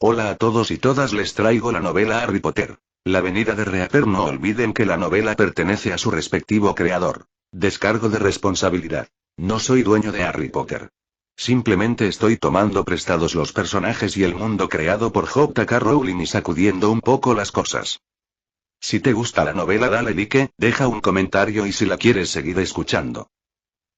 Hola a todos y todas, les traigo la novela Harry Potter. La venida de Reaper. No olviden que la novela pertenece a su respectivo creador. Descargo de responsabilidad. No soy dueño de Harry Potter. Simplemente estoy tomando prestados los personajes y el mundo creado por J.K. Rowling y sacudiendo un poco las cosas. Si te gusta la novela, dale like, deja un comentario y si la quieres seguir escuchando.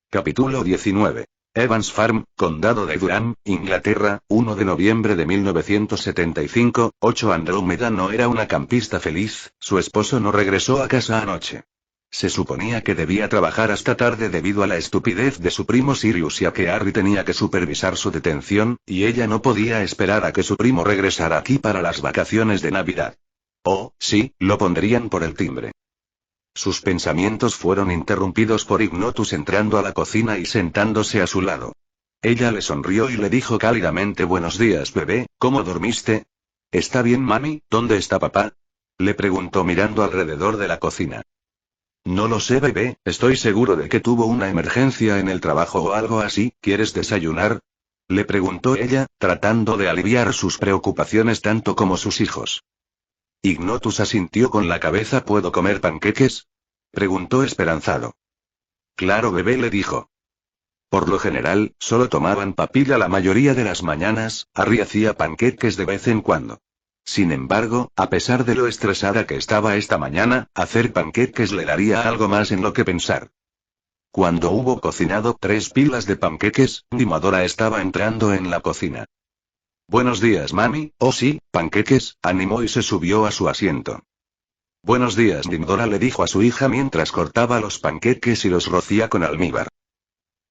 Capítulo 19. Evans Farm, Condado de Durham, Inglaterra, 1 de noviembre de 1975, 8. Andrómeda no era una campista feliz, su esposo no regresó a casa anoche. Se suponía que debía trabajar hasta tarde debido a la estupidez de su primo Sirius y a que Harry tenía que supervisar su detención, y ella no podía esperar a que su primo regresara aquí para las vacaciones de Navidad. Oh, sí, lo pondrían por el timbre. Sus pensamientos fueron interrumpidos por Ignotus entrando a la cocina y sentándose a su lado. Ella le sonrió y le dijo cálidamente: Buenos días, bebé, ¿cómo dormiste? ¿Está bien, mami? ¿Dónde está papá? Le preguntó mirando alrededor de la cocina. No lo sé, bebé, estoy seguro de que tuvo una emergencia en el trabajo o algo así. ¿Quieres desayunar? Le preguntó ella, tratando de aliviar sus preocupaciones tanto como sus hijos. Ignotus asintió con la cabeza. ¿Puedo comer panqueques? Preguntó esperanzado. Claro, bebé, le dijo. Por lo general, solo tomaban papilla la mayoría de las mañanas. Harry hacía panqueques de vez en cuando. Sin embargo, a pesar de lo estresada que estaba esta mañana, hacer panqueques le daría algo más en lo que pensar. Cuando hubo cocinado 3 pilas de panqueques, Dimodora estaba entrando en la cocina. Buenos días, mami. Oh sí, panqueques, animó y se subió a su asiento. Buenos días, Dimodora, le dijo a su hija mientras cortaba los panqueques y los rocía con almíbar.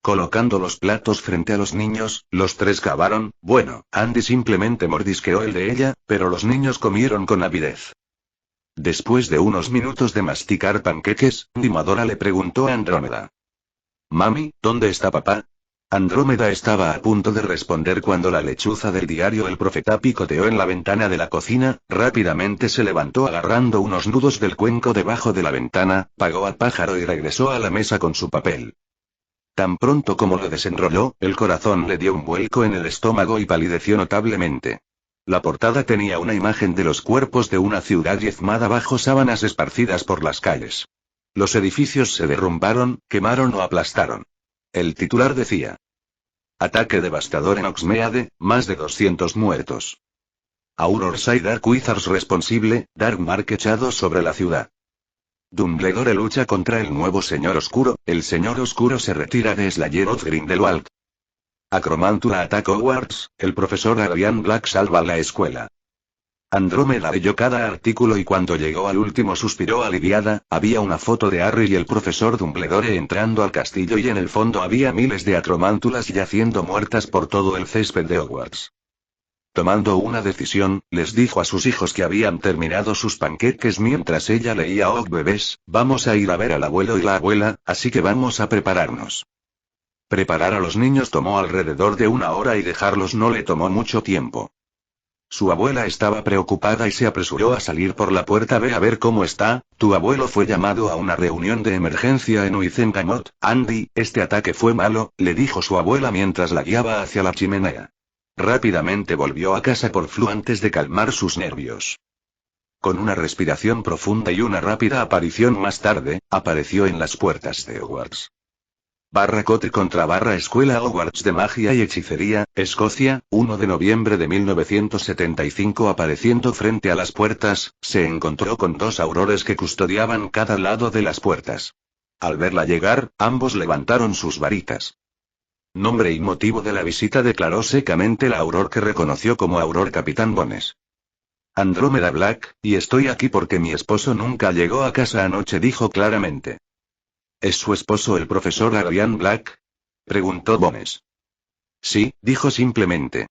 Colocando los platos frente a los niños, los 3 cavaron. Bueno, Andy simplemente mordisqueó el de ella, pero los niños comieron con avidez. Después de unos minutos de masticar panqueques, Dimodora le preguntó a Andrómeda. Mami, ¿dónde está papá? Andrómeda estaba a punto de responder cuando la lechuza del diario El Profeta picoteó en la ventana de la cocina. Rápidamente se levantó agarrando unos nudos del cuenco debajo de la ventana, pagó al pájaro y regresó a la mesa con su papel. Tan pronto como lo desenrolló, el corazón le dio un vuelco en el estómago y palideció notablemente. La portada tenía una imagen de los cuerpos de una ciudad diezmada bajo sábanas esparcidas por las calles. Los edificios se derrumbaron, quemaron o aplastaron. El titular decía: Ataque devastador en Oxmeade, más de 200 muertos. Aurors y Dark Wizards responsible, Darkmark echado sobre la ciudad. Dumbledore lucha contra el nuevo Señor Oscuro, el Señor Oscuro se retira de Slayer of Grindelwald. Acromántula ataca Hogwarts, el profesor Adrian Black salva la escuela. Andrómeda leyó cada artículo y cuando llegó al último suspiró aliviada. Había una foto de Harry y el profesor Dumbledore entrando al castillo y en el fondo había miles de acromántulas yaciendo muertas por todo el césped de Hogwarts. Tomando una decisión, les dijo a sus hijos que habían terminado sus panqueques mientras ella leía: Oh, bebés, vamos a ir a ver al abuelo y la abuela, así que vamos a prepararnos. Preparar a los niños tomó alrededor de 1 hora y dejarlos no le tomó mucho tiempo. Su abuela estaba preocupada y se apresuró a salir por la puerta. Ve a ver cómo está, tu abuelo fue llamado a una reunión de emergencia en Wizengamot. Andy, este ataque fue malo, le dijo su abuela mientras la guiaba hacia la chimenea. Rápidamente volvió a casa por Flu antes de calmar sus nervios. Con una respiración profunda y una rápida aparición más tarde, apareció en las puertas de Hogwarts. Cote contra Escuela Hogwarts de Magia y Hechicería, Escocia, 1 de noviembre de 1975. Apareciendo frente a las puertas, se encontró con 2 aurores que custodiaban cada lado de las puertas. Al verla llegar, ambos levantaron sus varitas. Nombre y motivo de la visita, declaró secamente la auror que reconoció como Auror Capitán Bones. Andrómeda Black, y estoy aquí porque mi esposo nunca llegó a casa anoche, dijo claramente. ¿Es su esposo el profesor Adrian Black? Preguntó Bones. Sí, dijo simplemente.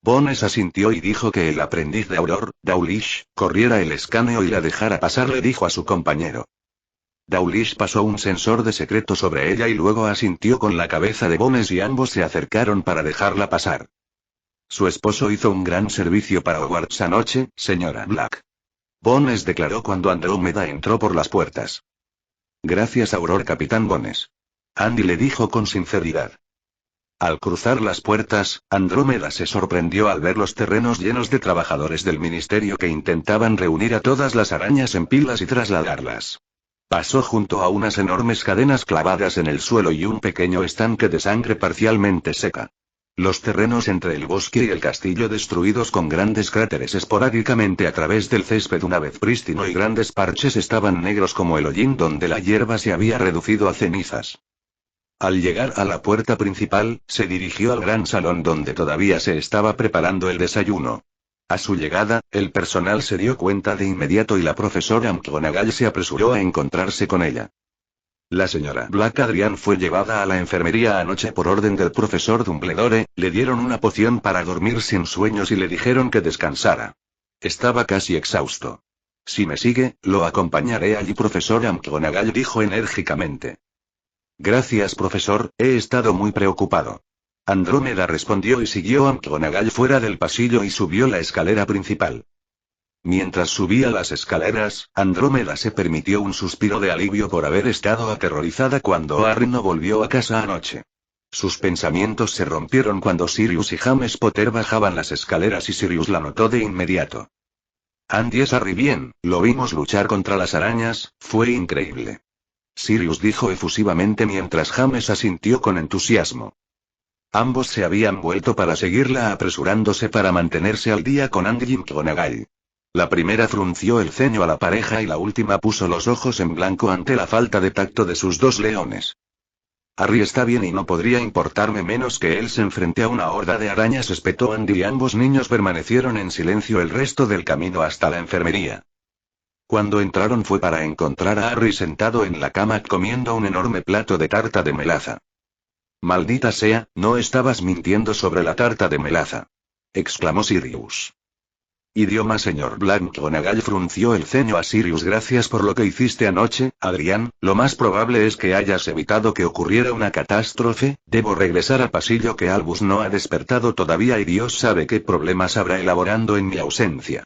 Bones asintió y dijo que el aprendiz de Auror, Dawlish, corriera el escaneo y la dejara pasar, le dijo a su compañero. Dawlish pasó un sensor de secreto sobre ella y luego asintió con la cabeza de Bones y ambos se acercaron para dejarla pasar. Su esposo hizo un gran servicio para Hogwarts anoche, señora Black. Bones declaró cuando Andrómeda entró por las puertas. Gracias, Auror Capitán Bones. Andy le dijo con sinceridad. Al cruzar las puertas, Andrómeda se sorprendió al ver los terrenos llenos de trabajadores del ministerio que intentaban reunir a todas las arañas en pilas y trasladarlas. Pasó junto a unas enormes cadenas clavadas en el suelo y un pequeño estanque de sangre parcialmente seca. Los terrenos entre el bosque y el castillo destruidos con grandes cráteres esporádicamente a través del césped una vez prístino y grandes parches estaban negros como el hollín donde la hierba se había reducido a cenizas. Al llegar a la puerta principal, se dirigió al gran salón donde todavía se estaba preparando el desayuno. A su llegada, el personal se dio cuenta de inmediato y la profesora McGonagall se apresuró a encontrarse con ella. La señora Black Adrian fue llevada a la enfermería anoche por orden del profesor Dumbledore, le dieron una poción para dormir sin sueños y le dijeron que descansara. Estaba casi exhausto. Si me sigue, lo acompañaré allí. Profesora McGonagall dijo enérgicamente. Gracias profesor, he estado muy preocupado. Andrómeda respondió y siguió a McGonagall fuera del pasillo y subió la escalera principal. Mientras subía las escaleras, Andrómeda se permitió un suspiro de alivio por haber estado aterrorizada cuando Harry no volvió a casa anoche. Sus pensamientos se rompieron cuando Sirius y James Potter bajaban las escaleras y Sirius la notó de inmediato. Andy es Harry bien, lo vimos luchar contra las arañas, fue increíble. Sirius dijo efusivamente mientras James asintió con entusiasmo. Ambos se habían vuelto para seguirla apresurándose para mantenerse al día con Andy y McGonagall. La primera frunció el ceño a la pareja y la última puso los ojos en blanco ante la falta de tacto de sus dos leones. Harry está bien y no podría importarme menos que él se enfrente a una horda de arañas, espetó Andy y ambos niños permanecieron en silencio el resto del camino hasta la enfermería. Cuando entraron fue para encontrar a Harry sentado en la cama comiendo un enorme plato de tarta de melaza. Maldita sea, no estabas mintiendo sobre la tarta de melaza, exclamó Sirius. Idioma señor Black. McGonagall frunció el ceño a Sirius. Gracias por lo que hiciste anoche, Adrián, lo más probable es que hayas evitado que ocurriera una catástrofe. Debo regresar al pasillo que Albus no ha despertado todavía y Dios sabe qué problemas habrá elaborando en mi ausencia.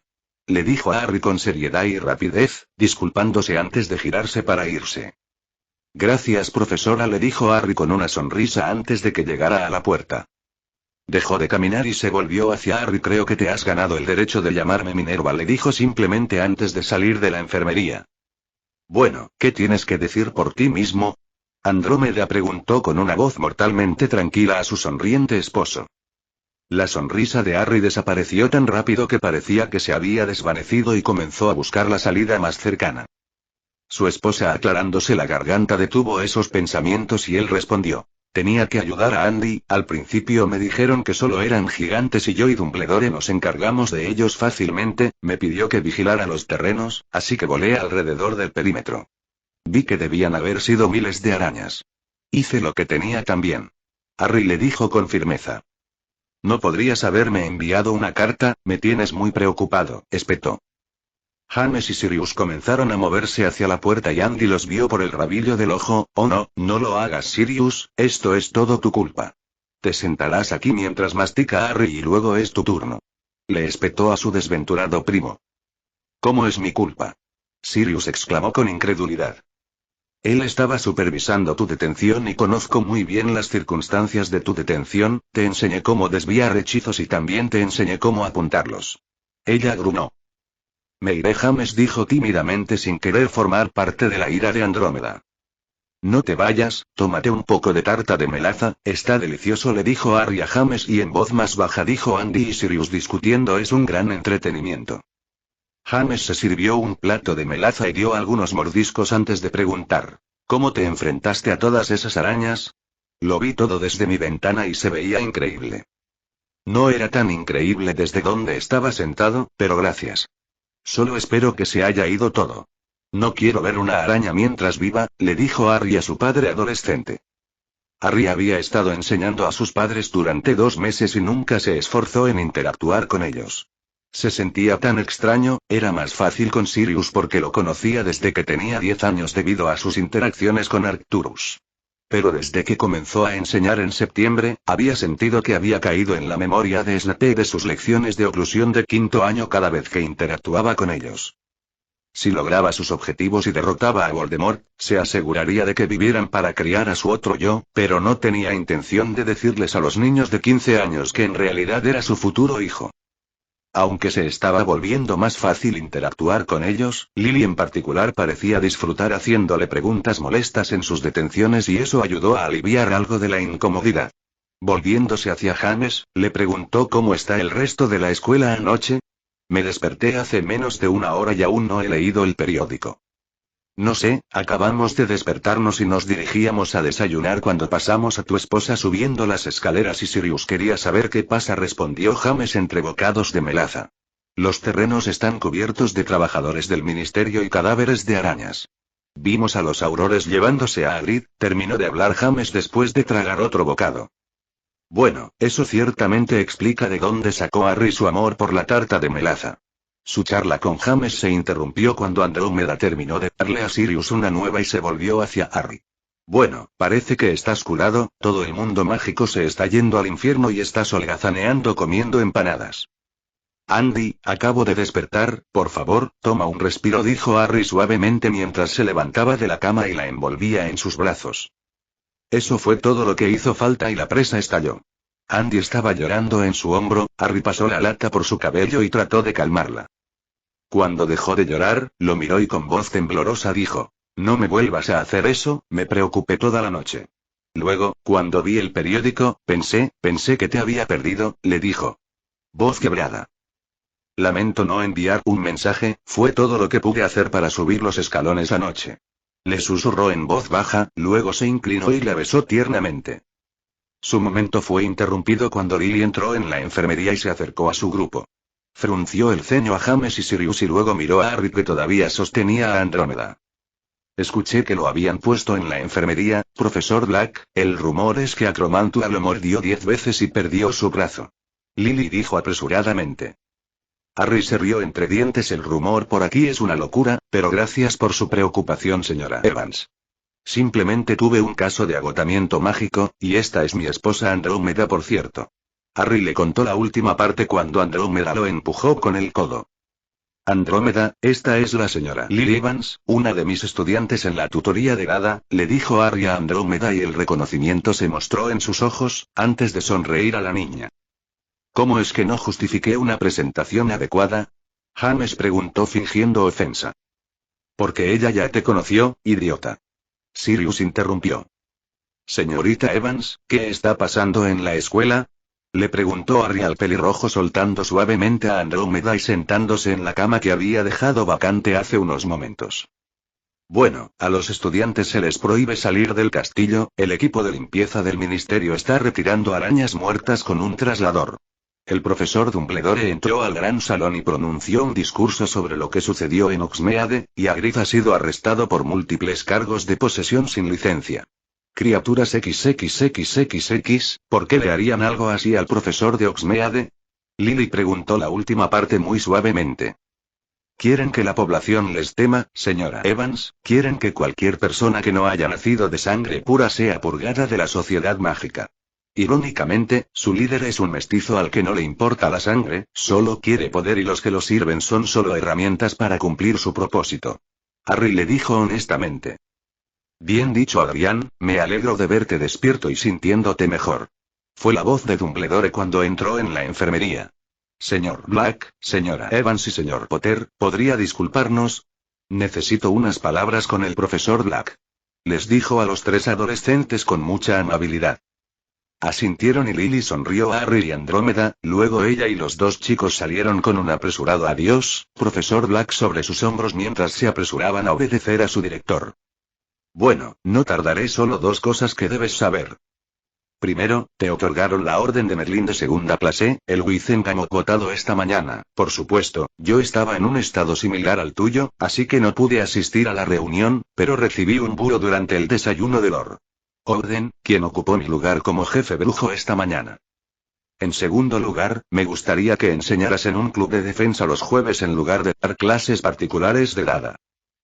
Le dijo a Harry con seriedad y rapidez, disculpándose antes de girarse para irse. Gracias profesora, le dijo Harry con una sonrisa antes de que llegara a la puerta. Dejó de caminar y se volvió hacia Harry. Creo que te has ganado el derecho de llamarme Minerva, le dijo simplemente antes de salir de la enfermería. Bueno, ¿qué tienes que decir por ti mismo? Andrómeda preguntó con una voz mortalmente tranquila a su sonriente esposo. La sonrisa de Harry desapareció tan rápido que parecía que se había desvanecido y comenzó a buscar la salida más cercana. Su esposa, aclarándose la garganta, detuvo esos pensamientos y él respondió. Tenía que ayudar a Andy. Al principio me dijeron que solo eran gigantes y yo y Dumbledore nos encargamos de ellos fácilmente. Me pidió que vigilara los terrenos, así que volé alrededor del perímetro. Vi que debían haber sido miles de arañas. Hice lo que tenía también. Harry le dijo con firmeza. No podrías haberme enviado una carta, me tienes muy preocupado, espetó. James y Sirius comenzaron a moverse hacia la puerta y Andy los vio por el rabillo del ojo. Oh no, no lo hagas Sirius, esto es todo tu culpa. Te sentarás aquí mientras mastica Harry y luego es tu turno. Le espetó a su desventurado primo. ¿Cómo es mi culpa? Sirius exclamó con incredulidad. Él estaba supervisando tu detención y conozco muy bien las circunstancias de tu detención, te enseñé cómo desviar hechizos y también te enseñé cómo apuntarlos. Ella gruñó. Me iré, James dijo tímidamente sin querer formar parte de la ira de Andrómeda. No te vayas, tómate un poco de tarta de melaza, está delicioso, le dijo Harry a James y en voz más baja dijo Andy y Sirius discutiendo es un gran entretenimiento. James se sirvió un plato de melaza y dio algunos mordiscos antes de preguntar, ¿cómo te enfrentaste a todas esas arañas? Lo vi todo desde mi ventana y se veía increíble. No era tan increíble desde donde estaba sentado, pero gracias. Solo espero que se haya ido todo. No quiero ver una araña mientras viva, le dijo Harry a su padre adolescente. Harry había estado enseñando a sus padres durante 2 meses y nunca se esforzó en interactuar con ellos. Se sentía tan extraño, era más fácil con Sirius porque lo conocía desde que tenía 10 años debido a sus interacciones con Arcturus. Pero desde que comenzó a enseñar en septiembre, había sentido que había caído en la memoria de Snape de sus lecciones de oclusión de 5º año cada vez que interactuaba con ellos. Si lograba sus objetivos y derrotaba a Voldemort, se aseguraría de que vivieran para criar a su otro yo, pero no tenía intención de decirles a los niños de 15 años que en realidad era su futuro hijo. Aunque se estaba volviendo más fácil interactuar con ellos, Lily en particular parecía disfrutar haciéndole preguntas molestas en sus detenciones y eso ayudó a aliviar algo de la incomodidad. Volviéndose hacia James, le preguntó cómo está el resto de la escuela anoche. Me desperté hace menos de una hora y aún no he leído el periódico. No sé, acabamos de despertarnos y nos dirigíamos a desayunar cuando pasamos a tu esposa subiendo las escaleras y Sirius quería saber qué pasa, respondió James entre bocados de melaza. Los terrenos están cubiertos de trabajadores del ministerio y cadáveres de arañas. Vimos a los aurores llevándose a Hagrid, terminó de hablar James después de tragar otro bocado. Bueno, eso ciertamente explica de dónde sacó Harry su amor por la tarta de melaza. Su charla con James se interrumpió cuando Andrómeda terminó de darle a Sirius una nueva y se volvió hacia Harry. Bueno, parece que estás curado, todo el mundo mágico se está yendo al infierno y estás holgazaneando comiendo empanadas. Andy, acabo de despertar, por favor, toma un respiro, dijo Harry suavemente mientras se levantaba de la cama y la envolvía en sus brazos. Eso fue todo lo que hizo falta y la presa estalló. Andy estaba llorando en su hombro, Harry pasó la lata por su cabello y trató de calmarla. Cuando dejó de llorar, lo miró y con voz temblorosa dijo: No me vuelvas a hacer eso, me preocupé toda la noche. Luego, cuando vi el periódico, pensé que te había perdido, le dijo. Voz quebrada. Lamento no enviar un mensaje, fue todo lo que pude hacer para subir los escalones anoche. Le susurró en voz baja, luego se inclinó y la besó tiernamente. Su momento fue interrumpido cuando Lily entró en la enfermería y se acercó a su grupo. Frunció el ceño a James y Sirius y luego miró a Harry que todavía sostenía a Andrómeda. Escuché que lo habían puesto en la enfermería, profesor Black, el rumor es que Acromantua lo mordió 10 veces y perdió su brazo. Lily dijo apresuradamente. Harry se rió entre dientes. El rumor por aquí es una locura, pero gracias por su preocupación, señora Evans. Simplemente tuve un caso de agotamiento mágico, y esta es mi esposa Andrómeda, por cierto. Harry le contó la última parte cuando Andrómeda lo empujó con el codo. Andrómeda, esta es la señora Lily Evans, una de mis estudiantes en la tutoría de Hada, le dijo Harry a Andrómeda y el reconocimiento se mostró en sus ojos, antes de sonreír a la niña. ¿Cómo es que no justifiqué una presentación adecuada? James preguntó fingiendo ofensa. Porque ella ya te conoció, idiota. Sirius interrumpió. Señorita Evans, ¿qué está pasando en la escuela? Le preguntó Harry al pelirrojo soltando suavemente a Andrómeda y sentándose en la cama que había dejado vacante hace unos momentos. Bueno, a los estudiantes se les prohíbe salir del castillo, el equipo de limpieza del ministerio está retirando arañas muertas con un traslador. El profesor Dumbledore entró al gran salón y pronunció un discurso sobre lo que sucedió en Hogsmeade, y Hagrid ha sido arrestado por múltiples cargos de posesión sin licencia. Criaturas XXXXX, ¿por qué le harían algo así al profesor de Hogsmeade? Lily preguntó la última parte muy suavemente. ¿Quieren que la población les tema, señora Evans? ¿Quieren que cualquier persona que no haya nacido de sangre pura sea purgada de la sociedad mágica? Irónicamente, su líder es un mestizo al que no le importa la sangre, solo quiere poder y los que lo sirven son solo herramientas para cumplir su propósito. Harry le dijo honestamente. Bien dicho, Adrián, me alegro de verte despierto y sintiéndote mejor. Fue la voz de Dumbledore cuando entró en la enfermería. Señor Black, señora Evans y señor Potter, ¿podría disculparnos? Necesito unas palabras con el profesor Black. Les dijo a los 3 adolescentes con mucha amabilidad. Asintieron y Lily sonrió a Harry y Andrómeda, luego ella y los 2 chicos salieron con un apresurado adiós, profesor Black sobre sus hombros mientras se apresuraban a obedecer a su director. Bueno, no tardaré, solo 2 cosas que debes saber. Primero, te otorgaron la orden de Merlín de segunda clase, el Wizengamot votado esta mañana. Por supuesto, yo estaba en un estado similar al tuyo, así que no pude asistir a la reunión, pero recibí un búho durante el desayuno de Lord Oden, quien ocupó mi lugar como jefe brujo esta mañana. En segundo lugar, me gustaría que enseñaras en un club de defensa los jueves en lugar de dar clases particulares de Hada.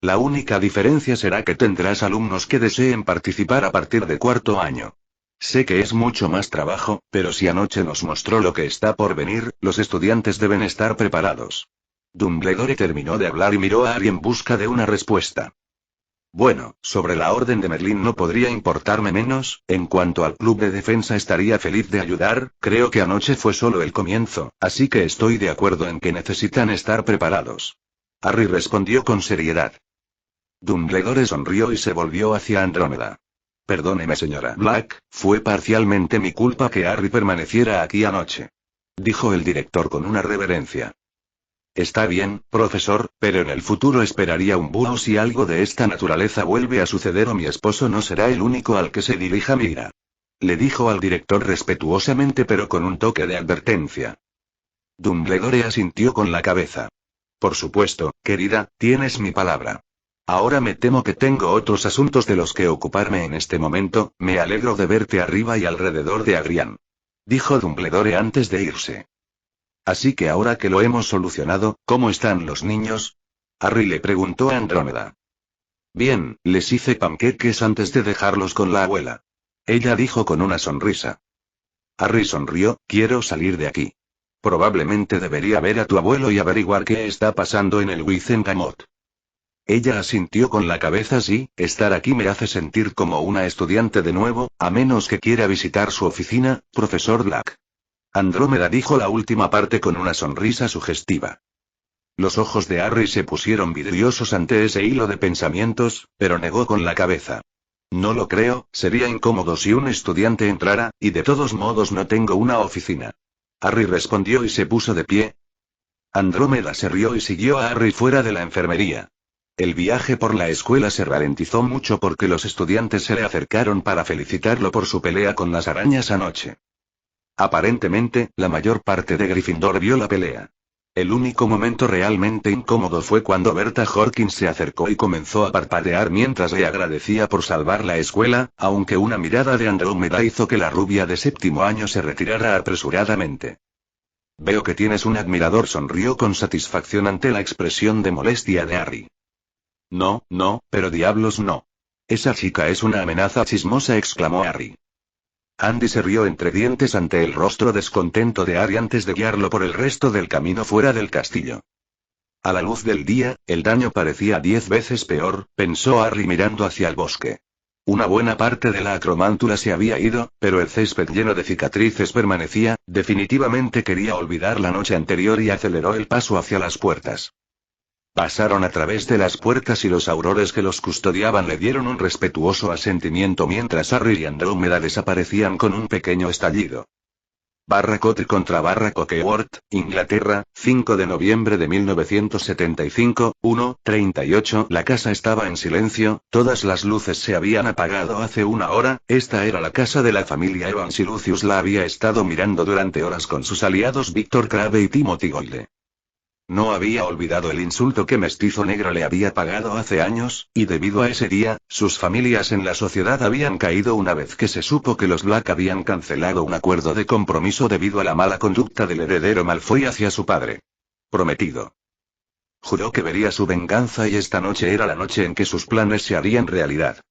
La única diferencia será que tendrás alumnos que deseen participar a partir de 4º año. Sé que es mucho más trabajo, pero si anoche nos mostró lo que está por venir, los estudiantes deben estar preparados. Dumbledore terminó de hablar y miró a Harry en busca de una respuesta. Bueno, sobre la orden de Merlín no podría importarme menos, en cuanto al club de defensa estaría feliz de ayudar, creo que anoche fue solo el comienzo, así que estoy de acuerdo en que necesitan estar preparados. Harry respondió con seriedad. Dumbledore sonrió y se volvió hacia Andrómeda. Perdóneme señora Black, fue parcialmente mi culpa que Harry permaneciera aquí anoche. Dijo el director con una reverencia. Está bien, profesor, pero en el futuro esperaría un búho si algo de esta naturaleza vuelve a suceder o mi esposo no será el único al que se dirija mi ira. Le dijo al director respetuosamente pero con un toque de advertencia. Dumbledore asintió con la cabeza. Por supuesto, querida, tienes mi palabra. Ahora me temo que tengo otros asuntos de los que ocuparme en este momento, me alegro de verte arriba y alrededor de Agrián. Dijo Dumbledore antes de irse. Así que ahora que lo hemos solucionado, ¿cómo están los niños? Harry le preguntó a Andrómeda. Bien, les hice panqueques antes de dejarlos con la abuela. Ella dijo con una sonrisa. Harry sonrió, quiero salir de aquí. Probablemente debería ver a tu abuelo y averiguar qué está pasando en el Wizengamot. Ella asintió con la cabeza sí, estar aquí me hace sentir como una estudiante de nuevo, a menos que quiera visitar su oficina, profesor Black. Andrómeda dijo la última parte con una sonrisa sugestiva. Los ojos de Harry se pusieron vidriosos ante ese hilo de pensamientos, pero negó con la cabeza. No lo creo, sería incómodo si un estudiante entrara, y de todos modos no tengo una oficina. Harry respondió y se puso de pie. Andrómeda se rió y siguió a Harry fuera de la enfermería. El viaje por la escuela se ralentizó mucho porque los estudiantes se le acercaron para felicitarlo por su pelea con las arañas anoche. Aparentemente, la mayor parte de Gryffindor vio la pelea. El único momento realmente incómodo fue cuando Berta Jorkins se acercó y comenzó a parpadear mientras le agradecía por salvar la escuela, aunque una mirada de Andrómeda hizo que la rubia de séptimo año se retirara apresuradamente. Veo que tienes un admirador, sonrió con satisfacción ante la expresión de molestia de Harry. No, pero diablos no. Esa chica es una amenaza chismosa, exclamó Harry. Andy se rió entre dientes ante el rostro descontento de Harry antes de guiarlo por el resto del camino fuera del castillo. A la luz del día, el daño parecía 10 veces peor, pensó Harry mirando hacia el bosque. Una buena parte de la acromántula se había ido, pero el césped lleno de cicatrices permanecía, definitivamente quería olvidar la noche anterior y aceleró el paso hacia las puertas. Pasaron a través de las puertas y los aurores que los custodiaban le dieron un respetuoso asentimiento mientras Harry y Andrómeda desaparecían con un pequeño estallido. Barracote contra Barracoquewort, Inglaterra, 5 de noviembre de 1975, 1:38. La casa estaba en silencio, todas las luces se habían apagado hace una hora, esta era la casa de la familia Evans y Lucius la había estado mirando durante horas con sus aliados Víctor Crabbe y Timothy Goyle. No había olvidado el insulto que Mestizo Negro le había pagado hace años, y debido a ese día, sus familias en la sociedad habían caído una vez que se supo que los Black habían cancelado un acuerdo de compromiso debido a la mala conducta del heredero Malfoy hacia su padre prometido. Juró que vería su venganza y esta noche era la noche en que sus planes se harían realidad.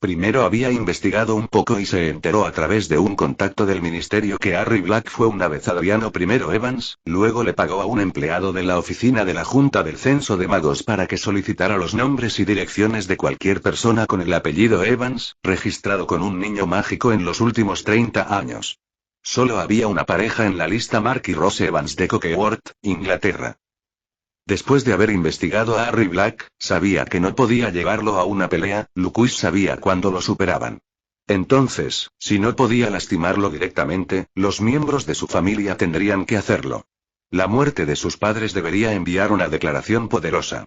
Primero había investigado un poco y se enteró a través de un contacto del ministerio que Harry Black fue una vez Adriano I Evans, luego le pagó a un empleado de la oficina de la Junta del Censo de Magos para que solicitara los nombres y direcciones de cualquier persona con el apellido Evans, registrado con un niño mágico en los últimos 30 años. Solo había una pareja en la lista: Mark y Rose Evans de Cokeworth, Inglaterra. Después de haber investigado a Harry Black, sabía que no podía llevarlo a una pelea, Lucius sabía cuándo lo superaban. Entonces, si no podía lastimarlo directamente, los miembros de su familia tendrían que hacerlo. La muerte de sus padres debería enviar una declaración poderosa.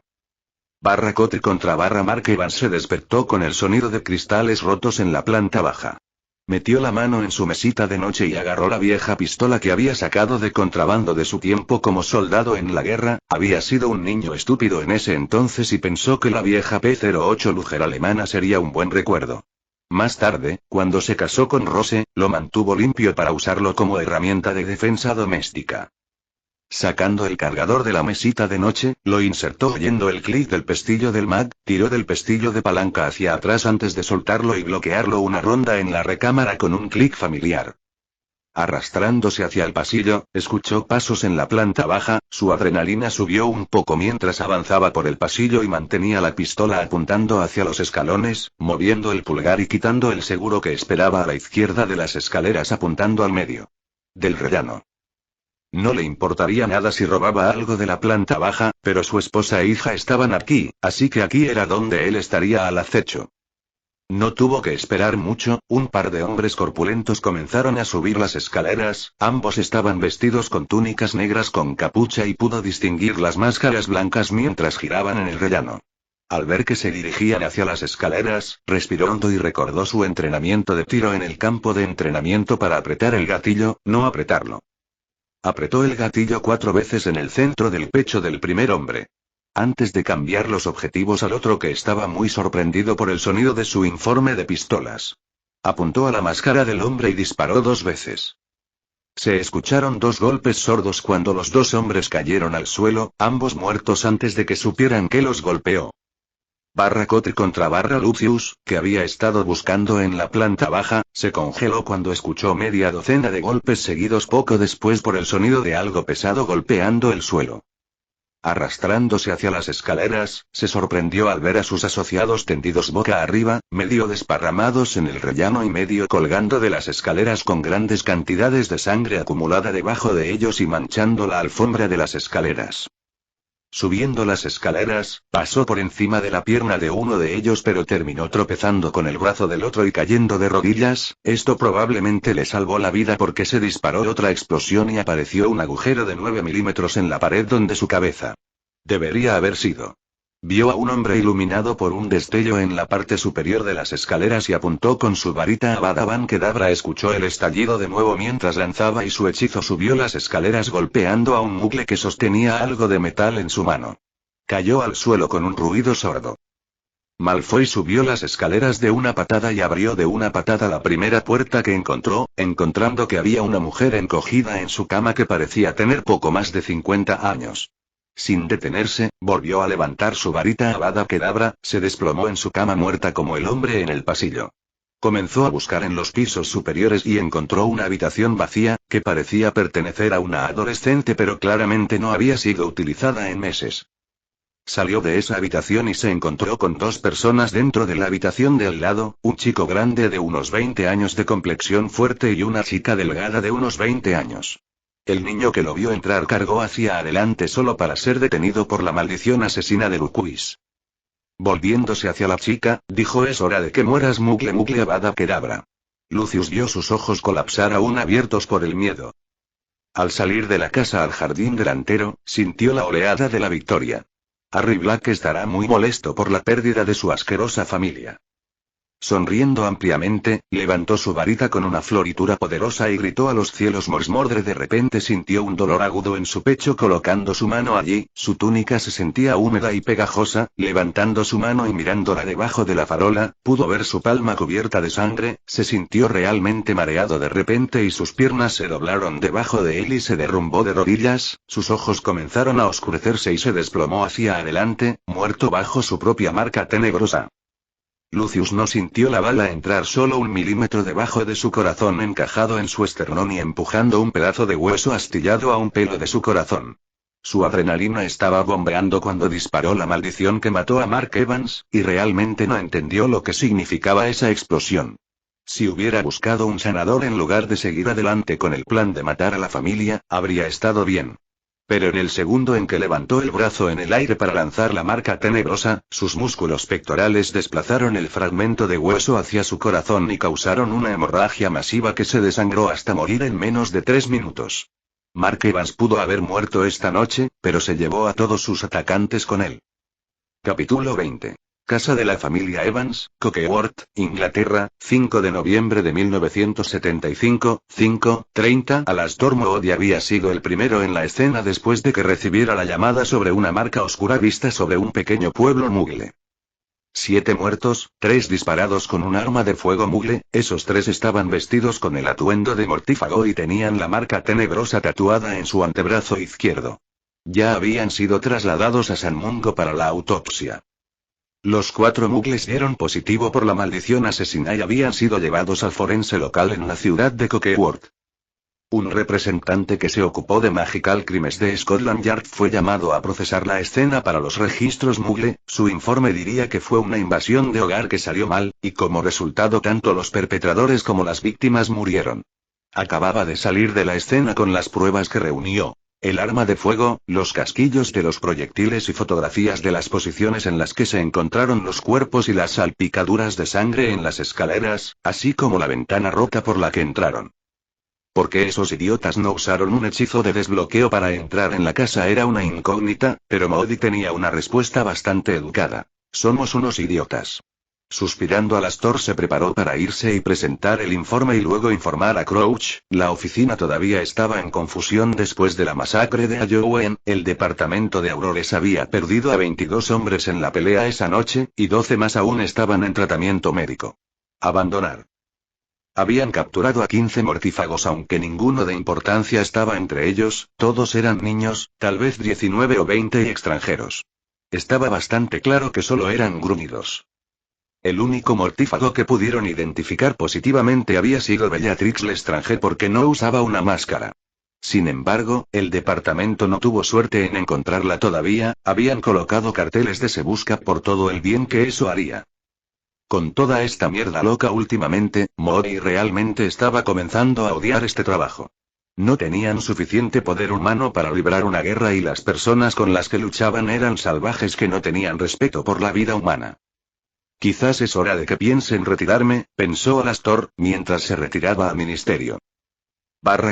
Barracote contra Mark Evans se despertó con el sonido de cristales rotos en la planta baja. Metió la mano en su mesita de noche y agarró la vieja pistola que había sacado de contrabando de su tiempo como soldado en la guerra. Había sido un niño estúpido en ese entonces y pensó que la vieja P-08 Luger alemana sería un buen recuerdo. Más tarde, cuando se casó con Rose, lo mantuvo limpio para usarlo como herramienta de defensa doméstica. Sacando el cargador de la mesita de noche, lo insertó oyendo el clic del pestillo del mag, tiró del pestillo de palanca hacia atrás antes de soltarlo y bloquearlo una ronda en la recámara con un clic familiar. Arrastrándose hacia el pasillo, escuchó pasos en la planta baja, su adrenalina subió un poco mientras avanzaba por el pasillo y mantenía la pistola apuntando hacia los escalones, moviendo el pulgar y quitando el seguro que esperaba a la izquierda de las escaleras apuntando al medio del rellano. No le importaría nada si robaba algo de la planta baja, pero su esposa e hija estaban aquí, así que aquí era donde él estaría al acecho. No tuvo que esperar mucho, un par de hombres corpulentos comenzaron a subir las escaleras, ambos estaban vestidos con túnicas negras con capucha y pudo distinguir las máscaras blancas mientras giraban en el rellano. Al ver que se dirigían hacia las escaleras, respiró hondo y recordó su entrenamiento de tiro en el campo de entrenamiento para apretar el gatillo, no apretarlo. Apretó el gatillo 4 veces en el centro del pecho del primer hombre. Antes de cambiar los objetivos al otro que estaba muy sorprendido por el sonido de su informe de pistolas. Apuntó a la máscara del hombre y disparó 2 veces. Se escucharon 2 golpes sordos cuando los 2 hombres cayeron al suelo, ambos muertos antes de que supieran que los golpeó. Cotter contra Lucius, que había estado buscando en la planta baja, se congeló cuando escuchó media docena de golpes seguidos poco después por el sonido de algo pesado golpeando el suelo. Arrastrándose hacia las escaleras, se sorprendió al ver a sus asociados tendidos boca arriba, medio desparramados en el rellano y medio colgando de las escaleras con grandes cantidades de sangre acumulada debajo de ellos y manchando la alfombra de las escaleras. Subiendo las escaleras, pasó por encima de la pierna de uno de ellos pero terminó tropezando con el brazo del otro y cayendo de rodillas, esto probablemente le salvó la vida porque se disparó otra explosión y apareció un agujero de 9 milímetros en la pared donde su cabeza debería haber sido. Vio a un hombre iluminado por un destello en la parte superior de las escaleras y apuntó con su varita a Badaban Kedavra. Escuchó el estallido de nuevo mientras lanzaba y su hechizo subió las escaleras golpeando a un mugle que sostenía algo de metal en su mano. Cayó al suelo con un ruido sordo. Malfoy subió las escaleras de una patada y abrió de una patada la primera puerta que encontró, encontrando que había una mujer encogida en su cama que parecía tener poco más de 50 años. Sin detenerse, volvió a levantar su varita Avada Kedavra, se desplomó en su cama muerta como el hombre en el pasillo. Comenzó a buscar en los pisos superiores y encontró una habitación vacía, que parecía pertenecer a una adolescente pero claramente no había sido utilizada en meses. Salió de esa habitación y se encontró con 2 personas dentro de la habitación de al lado, un chico grande de unos 20 años de complexión fuerte y una chica delgada de unos 20 años. El niño que lo vio entrar cargó hacia adelante solo para ser detenido por la maldición asesina de Lucuis. Volviéndose hacia la chica, dijo: es hora de que mueras Mugle Avada Kedavra. Lucius vio sus ojos colapsar aún abiertos por el miedo. Al salir de la casa al jardín delantero, sintió la oleada de la victoria. Harry Black estará muy molesto por la pérdida de su asquerosa familia. Sonriendo ampliamente, levantó su varita con una floritura poderosa y gritó a los cielos Morsmordre. De repente sintió un dolor agudo en su pecho colocando su mano allí, su túnica se sentía húmeda y pegajosa, levantando su mano y mirándola debajo de la farola, pudo ver su palma cubierta de sangre, se sintió realmente mareado de repente y sus piernas se doblaron debajo de él y se derrumbó de rodillas, sus ojos comenzaron a oscurecerse y se desplomó hacia adelante, muerto bajo su propia marca tenebrosa. Lucius no sintió la bala entrar solo 1 milímetro debajo de su corazón encajado en su esternón y empujando un pedazo de hueso astillado a un pelo de su corazón. Su adrenalina estaba bombeando cuando disparó la maldición que mató a Mark Evans, y realmente no entendió lo que significaba esa explosión. Si hubiera buscado un sanador en lugar de seguir adelante con el plan de matar a la familia, habría estado bien. Pero en el segundo en que levantó el brazo en el aire para lanzar la marca tenebrosa, sus músculos pectorales desplazaron el fragmento de hueso hacia su corazón y causaron una hemorragia masiva que se desangró hasta morir en menos de 3 minutos. Mark Evans pudo haber muerto esta noche, pero se llevó a todos sus atacantes con él. Capítulo 20. Casa de la familia Evans, Cokeworth, Inglaterra, 5 de noviembre de 1975, 5:30. Alastor Moody había sido el primero en la escena después de que recibiera la llamada sobre una marca oscura vista sobre un pequeño pueblo mugle. 7 muertos, 3 disparados con un arma de fuego mugle, esos 3 estaban vestidos con el atuendo de mortífago y tenían la marca tenebrosa tatuada en su antebrazo izquierdo. Ya habían sido trasladados a San Mungo para la autopsia. Los 4 mugles dieron positivo por la maldición asesina y habían sido llevados al forense local en la ciudad de Cokeworth. Un representante que se ocupó de Magical Crimes de Scotland Yard fue llamado a procesar la escena para los registros Muggle. Su informe diría que fue una invasión de hogar que salió mal, y como resultado tanto los perpetradores como las víctimas murieron. Acababa de salir de la escena con las pruebas que reunió: el arma de fuego, los casquillos de los proyectiles y fotografías de las posiciones en las que se encontraron los cuerpos y las salpicaduras de sangre en las escaleras, así como la ventana rota por la que entraron. ¿Por qué esos idiotas no usaron un hechizo de desbloqueo para entrar en la casa? Era una incógnita, pero Moody tenía una respuesta bastante educada: somos unos idiotas. Suspirando, Alastor se preparó para irse y presentar el informe y luego informar a Crouch. La oficina todavía estaba en confusión después de la masacre de Halloween. El departamento de Aurores había perdido a 22 hombres en la pelea esa noche, y 12 más aún estaban en tratamiento médico. Abandonar. Habían capturado a 15 mortífagos, aunque ninguno de importancia estaba entre ellos. Todos eran niños, tal vez 19 o 20, y extranjeros. Estaba bastante claro que solo eran gruñidos. El único mortífago que pudieron identificar positivamente había sido Bellatrix Lestrange, porque no usaba una máscara. Sin embargo, el departamento no tuvo suerte en encontrarla todavía. Habían colocado carteles de "se busca", por todo el bien que eso haría. Con toda esta mierda loca últimamente, Moody realmente estaba comenzando a odiar este trabajo. No tenían suficiente poder humano para librar una guerra, y las personas con las que luchaban eran salvajes que no tenían respeto por la vida humana. Quizás es hora de que piense en retirarme, pensó Alastor, mientras se retiraba al ministerio.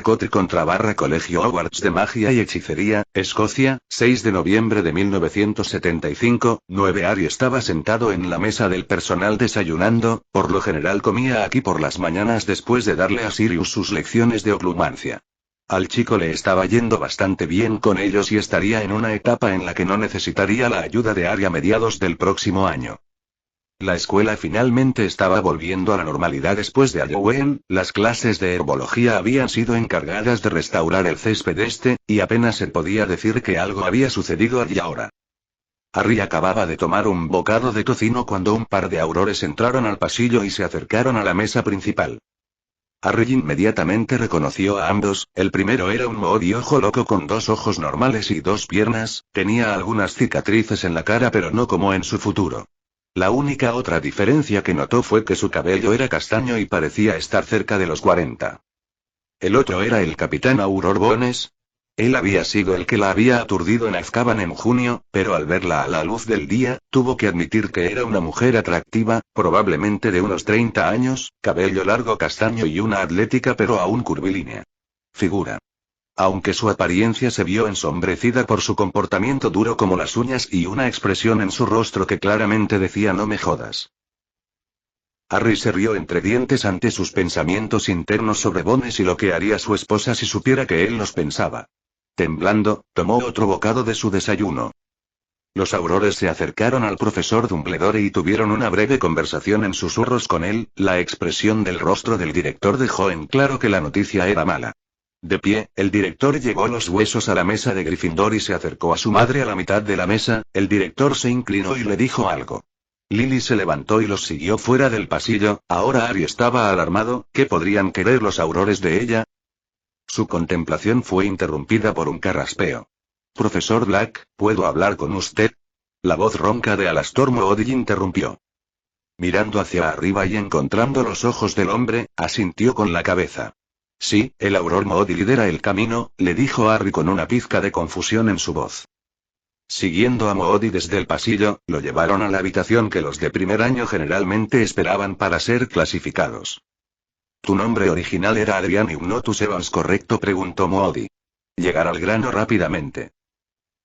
/Cotre contra /Colegio Hogwarts de Magia y Hechicería, Escocia, 6 de noviembre de 1975, 9. Harry estaba sentado en la mesa del personal desayunando. Por lo general comía aquí por las mañanas después de darle a Sirius sus lecciones de oclumancia. Al chico le estaba yendo bastante bien con ellos y estaría en una etapa en la que no necesitaría la ayuda de Harry a mediados del próximo año. La escuela finalmente estaba volviendo a la normalidad después de Halloween. Las clases de herbología habían sido encargadas de restaurar el césped y apenas se podía decir que algo había sucedido allí ahora. Harry acababa de tomar un bocado de tocino cuando un par de aurores entraron al pasillo y se acercaron a la mesa principal. Harry inmediatamente reconoció a ambos. El primero era un Moody ojo loco con 2 ojos normales y 2 piernas, tenía algunas cicatrices en la cara pero no como en su futuro. La única otra diferencia que notó fue que su cabello era castaño y parecía estar cerca de los 40. El otro era el capitán Auror Bones. Él había sido el que la había aturdido en Azkaban en junio, pero al verla a la luz del día, tuvo que admitir que era una mujer atractiva, probablemente de unos 30 años, cabello largo castaño y una atlética pero aún curvilínea figura. Aunque su apariencia se vio ensombrecida por su comportamiento duro como las uñas y una expresión en su rostro que claramente decía "no me jodas". Harry se rió entre dientes ante sus pensamientos internos sobre Bones y lo que haría su esposa si supiera que él los pensaba. Temblando, tomó otro bocado de su desayuno. Los aurores se acercaron al profesor Dumbledore y tuvieron una breve conversación en susurros con él. La expresión del rostro del director dejó en claro que la noticia era mala. De pie, el director llegó los huesos a la mesa de Gryffindor y se acercó a su madre a la mitad de la mesa. El director se inclinó y le dijo algo. Lily se levantó y los siguió fuera del pasillo. Ahora Harry estaba alarmado. ¿Qué podrían querer los aurores de ella? Su contemplación fue interrumpida por un carraspeo. «Profesor Black, ¿puedo hablar con usted?». La voz ronca de Alastor Moody interrumpió. Mirando hacia arriba y encontrando los ojos del hombre, asintió con la cabeza. «Sí, el Auror Moody lidera el camino», le dijo Harry con una pizca de confusión en su voz. Siguiendo a Moody desde el pasillo, lo llevaron a la habitación que los de primer año generalmente esperaban para ser clasificados. «¿Tu nombre original era Adrian Ignotus Evans, correcto?», preguntó Moody. «Llegar al grano rápidamente».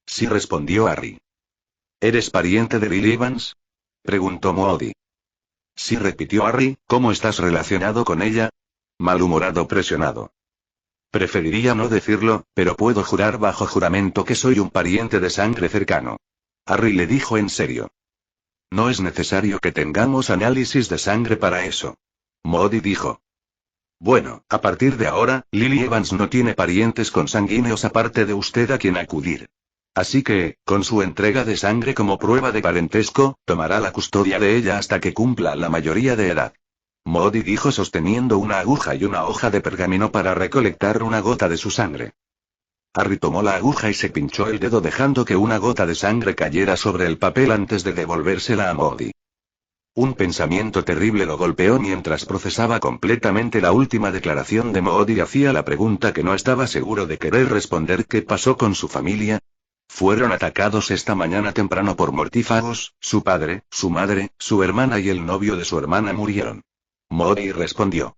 «Sí», respondió Harry. «¿Eres pariente de Lily Evans?», preguntó Moody. «Sí», repitió Harry. «¿Cómo estás relacionado con ella?». Malhumorado, presionado. «Preferiría no decirlo, pero puedo jurar bajo juramento que soy un pariente de sangre cercano». Harry le dijo en serio. «No es necesario que tengamos análisis de sangre para eso», Moody dijo. «Bueno, a partir de ahora, Lily Evans no tiene parientes consanguíneos aparte de usted a quien acudir. Así que, con su entrega de sangre como prueba de parentesco, tomará la custodia de ella hasta que cumpla la mayoría de edad». Modi dijo sosteniendo una aguja y una hoja de pergamino para recolectar una gota de su sangre. Harry tomó la aguja y se pinchó el dedo dejando que una gota de sangre cayera sobre el papel antes de devolvérsela a Modi. Un pensamiento terrible lo golpeó mientras procesaba completamente la última declaración de Modi y hacía la pregunta que no estaba seguro de querer responder: ¿qué pasó con su familia? Fueron atacados esta mañana temprano por mortífagos, su padre, su madre, su hermana y el novio de su hermana murieron. Modi respondió.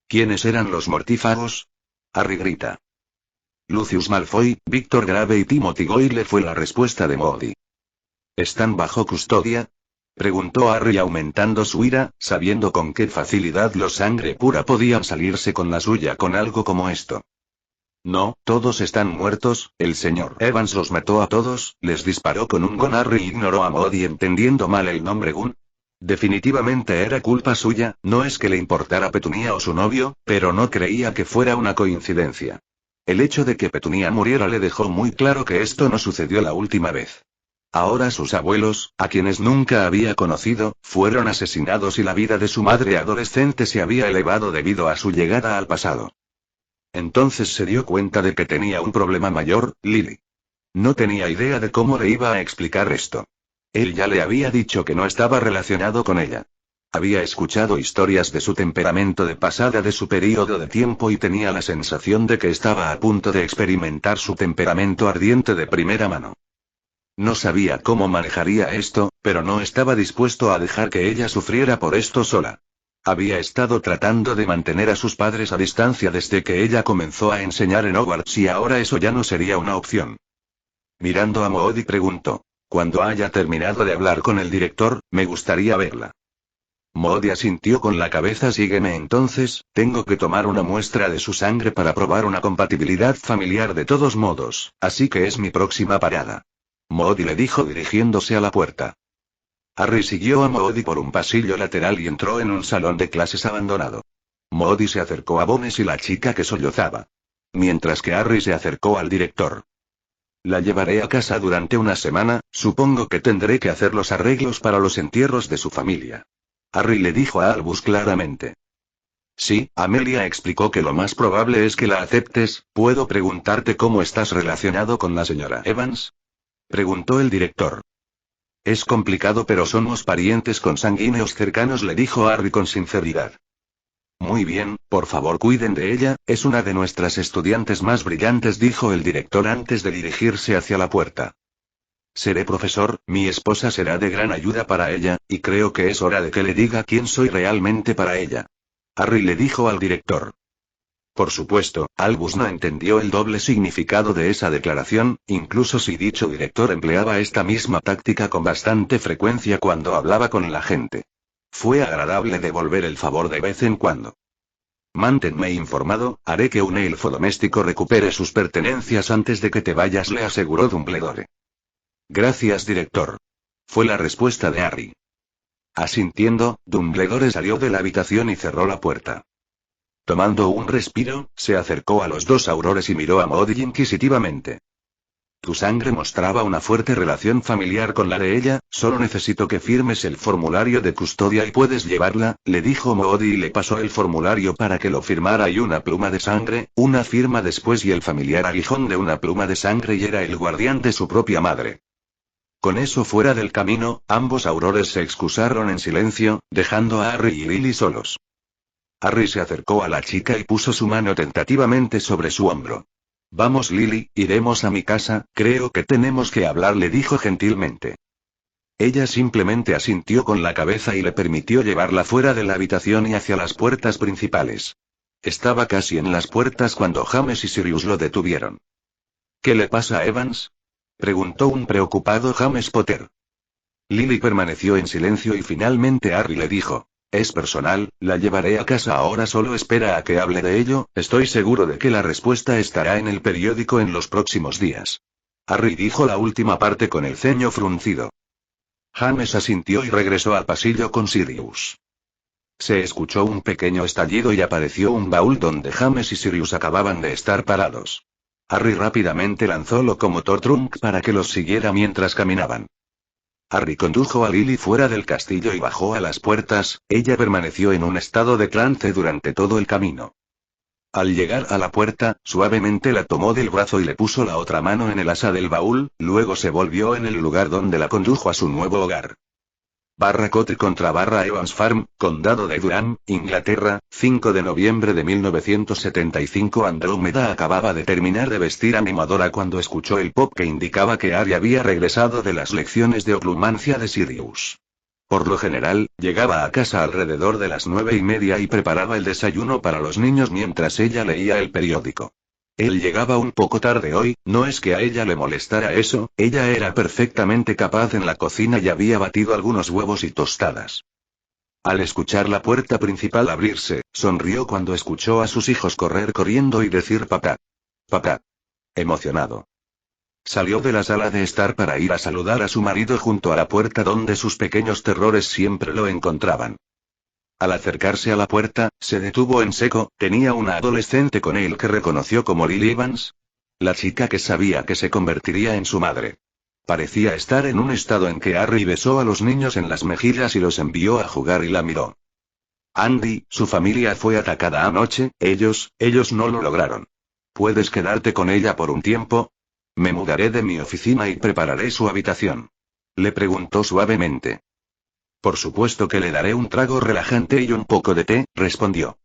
¿Quiénes eran los mortífagos? Harry grita. Lucius Malfoy, Víctor Grave y Timothy Goyle, fue la respuesta de Modi. ¿Están bajo custodia? Preguntó Harry aumentando su ira, sabiendo con qué facilidad los sangre pura podían salirse con la suya con algo como esto. No, todos están muertos, el señor Evans los mató a todos, les disparó con un gun. Harry ignoró a Modi entendiendo mal el nombre gun. Definitivamente era culpa suya, no es que le importara Petunia o su novio, pero no creía que fuera una coincidencia. El hecho de que Petunia muriera le dejó muy claro que esto no sucedió la última vez. Ahora sus abuelos, a quienes nunca había conocido, fueron asesinados y la vida de su madre adolescente se había elevado debido a su llegada al pasado. Entonces se dio cuenta de que tenía un problema mayor, Lily. No tenía idea de cómo le iba a explicar esto. Él ya le había dicho que no estaba relacionado con ella. Había escuchado historias de su temperamento de pasada de su período de tiempo y tenía la sensación de que estaba a punto de experimentar su temperamento ardiente de primera mano. No sabía cómo manejaría esto, pero no estaba dispuesto a dejar que ella sufriera por esto sola. Había estado tratando de mantener a sus padres a distancia desde que ella comenzó a enseñar en Hogwarts y ahora eso ya no sería una opción. Mirando a Modi preguntó. Cuando haya terminado de hablar con el director, me gustaría verla. Modi asintió con la cabeza. Sígueme entonces, tengo que tomar una muestra de su sangre para probar una compatibilidad familiar de todos modos, así que es mi próxima parada. Modi le dijo dirigiéndose a la puerta. Harry siguió a Modi por un pasillo lateral y entró en un salón de clases abandonado. Modi se acercó a Bones y la chica que sollozaba. Mientras que Harry se acercó al director. La llevaré a casa durante una semana, supongo que tendré que hacer los arreglos para los entierros de su familia. Harry le dijo a Albus claramente. Sí, Amelia explicó que lo más probable es que la aceptes. ¿Puedo preguntarte cómo estás relacionado con la señora Evans? Preguntó el director. Es complicado, pero somos parientes consanguíneos cercanos, le dijo Harry con sinceridad. Muy bien, por favor cuiden de ella, es una de nuestras estudiantes más brillantes, dijo el director antes de dirigirse hacia la puerta. Seré profesor, mi esposa será de gran ayuda para ella, y creo que es hora de que le diga quién soy realmente para ella. Harry le dijo al director. Por supuesto, Albus no entendió el doble significado de esa declaración, incluso si dicho director empleaba esta misma táctica con bastante frecuencia cuando hablaba con la gente. Fue agradable devolver el favor de vez en cuando. Manténme informado, haré que un elfo doméstico recupere sus pertenencias antes de que te vayas, le aseguró Dumbledore. Gracias, director. Fue la respuesta de Harry. Asintiendo, Dumbledore salió de la habitación y cerró la puerta. Tomando un respiro, se acercó a los dos aurores y miró a Modi inquisitivamente. Tu sangre mostraba una fuerte relación familiar con la de ella, solo necesito que firmes el formulario de custodia y puedes llevarla, le dijo Modi y le pasó el formulario para que lo firmara y una pluma de sangre, una firma después y el familiar aguijón de una pluma de sangre y era el guardián de su propia madre. Con eso fuera del camino, ambos aurores se excusaron en silencio, dejando a Harry y Lily solos. Harry se acercó a la chica y puso su mano tentativamente sobre su hombro. Vamos Lily, iremos a mi casa, creo que tenemos que hablar, le dijo gentilmente. Ella simplemente asintió con la cabeza y le permitió llevarla fuera de la habitación y hacia las puertas principales. Estaba casi en las puertas cuando James y Sirius lo detuvieron. ¿Qué le pasa a Evans?, preguntó un preocupado James Potter. Lily permaneció en silencio y finalmente Harry le dijo. Es personal, la llevaré a casa ahora, solo espera a que hable de ello, estoy seguro de que la respuesta estará en el periódico en los próximos días. Harry dijo la última parte con el ceño fruncido. James asintió y regresó al pasillo con Sirius. Se escuchó un pequeño estallido y apareció un baúl donde James y Sirius acababan de estar parados. Harry rápidamente lanzó locomotor Trunk para que los siguiera mientras caminaban. Harry condujo a Lily fuera del castillo y bajó a las puertas. Ella permaneció en un estado de trance durante todo el camino. Al llegar a la puerta, suavemente la tomó del brazo y le puso la otra mano en el asa del baúl, luego se volvió en el lugar donde la condujo a su nuevo hogar. Cotter contra Evans Farm, Condado de Durham, Inglaterra, 5 de noviembre de 1975. Andrómeda acababa de terminar de vestir animadora cuando escuchó el pop que indicaba que Harry había regresado de las lecciones de oclumancia de Sirius. Por lo general, llegaba a casa alrededor de las 9:30 y preparaba el desayuno para los niños mientras ella leía el periódico. Él llegaba un poco tarde hoy, no es que a ella le molestara eso, ella era perfectamente capaz en la cocina y había batido algunos huevos y tostadas. Al escuchar la puerta principal abrirse, sonrió cuando escuchó a sus hijos correr corriendo y decir papá. Papá. Emocionado. Salió de la sala de estar para ir a saludar a su marido junto a la puerta donde sus pequeños terrores siempre lo encontraban. Al acercarse a la puerta, se detuvo en seco. Tenía una adolescente con él que reconoció como Lily Evans. La chica que sabía que se convertiría en su madre. Parecía estar en un estado en que Harry besó a los niños en las mejillas y los envió a jugar y la miró. Andy, su familia fue atacada anoche, ellos no lo lograron. ¿Puedes quedarte con ella por un tiempo? Me mudaré de mi oficina y prepararé su habitación. Le preguntó suavemente. Por supuesto que le daré un trago relajante y un poco de té, respondió.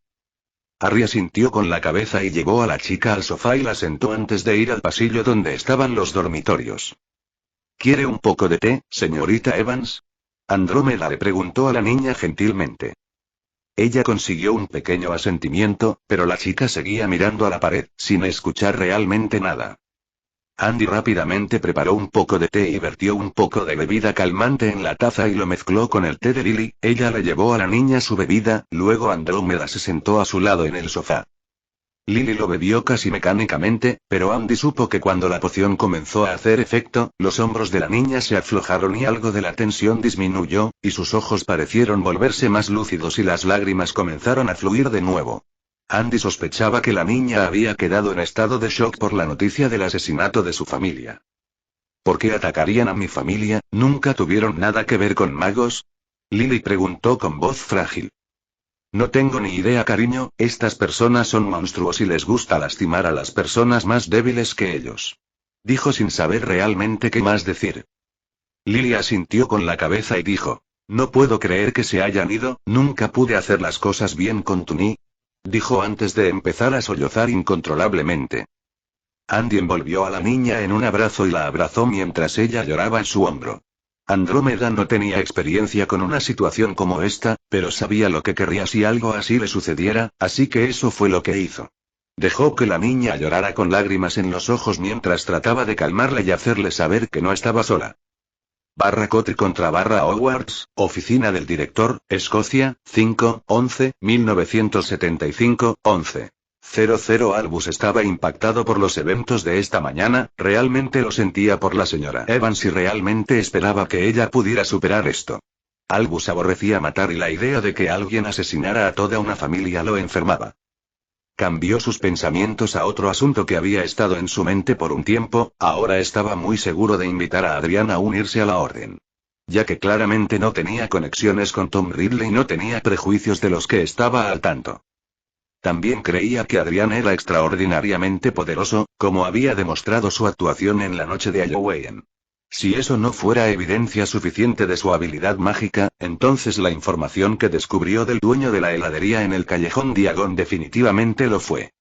Harry asintió con la cabeza y llevó a la chica al sofá y la sentó antes de ir al pasillo donde estaban los dormitorios. ¿Quiere un poco de té, señorita Evans? Andrómeda le preguntó a la niña gentilmente. Ella consiguió un pequeño asentimiento, pero la chica seguía mirando a la pared, sin escuchar realmente nada. Andy rápidamente preparó un poco de té y vertió un poco de bebida calmante en la taza y lo mezcló con el té de Lily. Ella le llevó a la niña su bebida, luego Andrómeda se sentó a su lado en el sofá. Lily lo bebió casi mecánicamente, pero Andy supo que cuando la poción comenzó a hacer efecto, los hombros de la niña se aflojaron y algo de la tensión disminuyó, y sus ojos parecieron volverse más lúcidos y las lágrimas comenzaron a fluir de nuevo. Andy sospechaba que la niña había quedado en estado de shock por la noticia del asesinato de su familia. ¿Por qué atacarían a mi familia? ¿Nunca tuvieron nada que ver con magos? Lily preguntó con voz frágil. No tengo ni idea, cariño, estas personas son monstruos y les gusta lastimar a las personas más débiles que ellos. Dijo sin saber realmente qué más decir. Lily asintió con la cabeza y dijo, no puedo creer que se hayan ido, nunca pude hacer las cosas bien con Tuni. Dijo antes de empezar a sollozar incontrolablemente. Andy envolvió a la niña en un abrazo y la abrazó mientras ella lloraba en su hombro. Andrómeda no tenía experiencia con una situación como esta, pero sabía lo que querría si algo así le sucediera, así que eso fue lo que hizo. Dejó que la niña llorara con lágrimas en los ojos mientras trataba de calmarla y hacerle saber que no estaba sola. Cotter contra Hogwarts, Oficina del Director, Escocia, 5/11/1975, 11:00. Albus estaba impactado por los eventos de esta mañana, realmente lo sentía por la señora Evans y realmente esperaba que ella pudiera superar esto. Albus aborrecía matar y la idea de que alguien asesinara a toda una familia lo enfermaba. Cambió sus pensamientos a otro asunto que había estado en su mente por un tiempo. Ahora estaba muy seguro de invitar a Adrian a unirse a la orden. Ya que claramente no tenía conexiones con Tom Riddle y no tenía prejuicios de los que estaba al tanto. También creía que Adrian era extraordinariamente poderoso, como había demostrado su actuación en la noche de Halloween. Si eso no fuera evidencia suficiente de su habilidad mágica, entonces la información que descubrió del dueño de la heladería en el callejón Diagon definitivamente lo fue.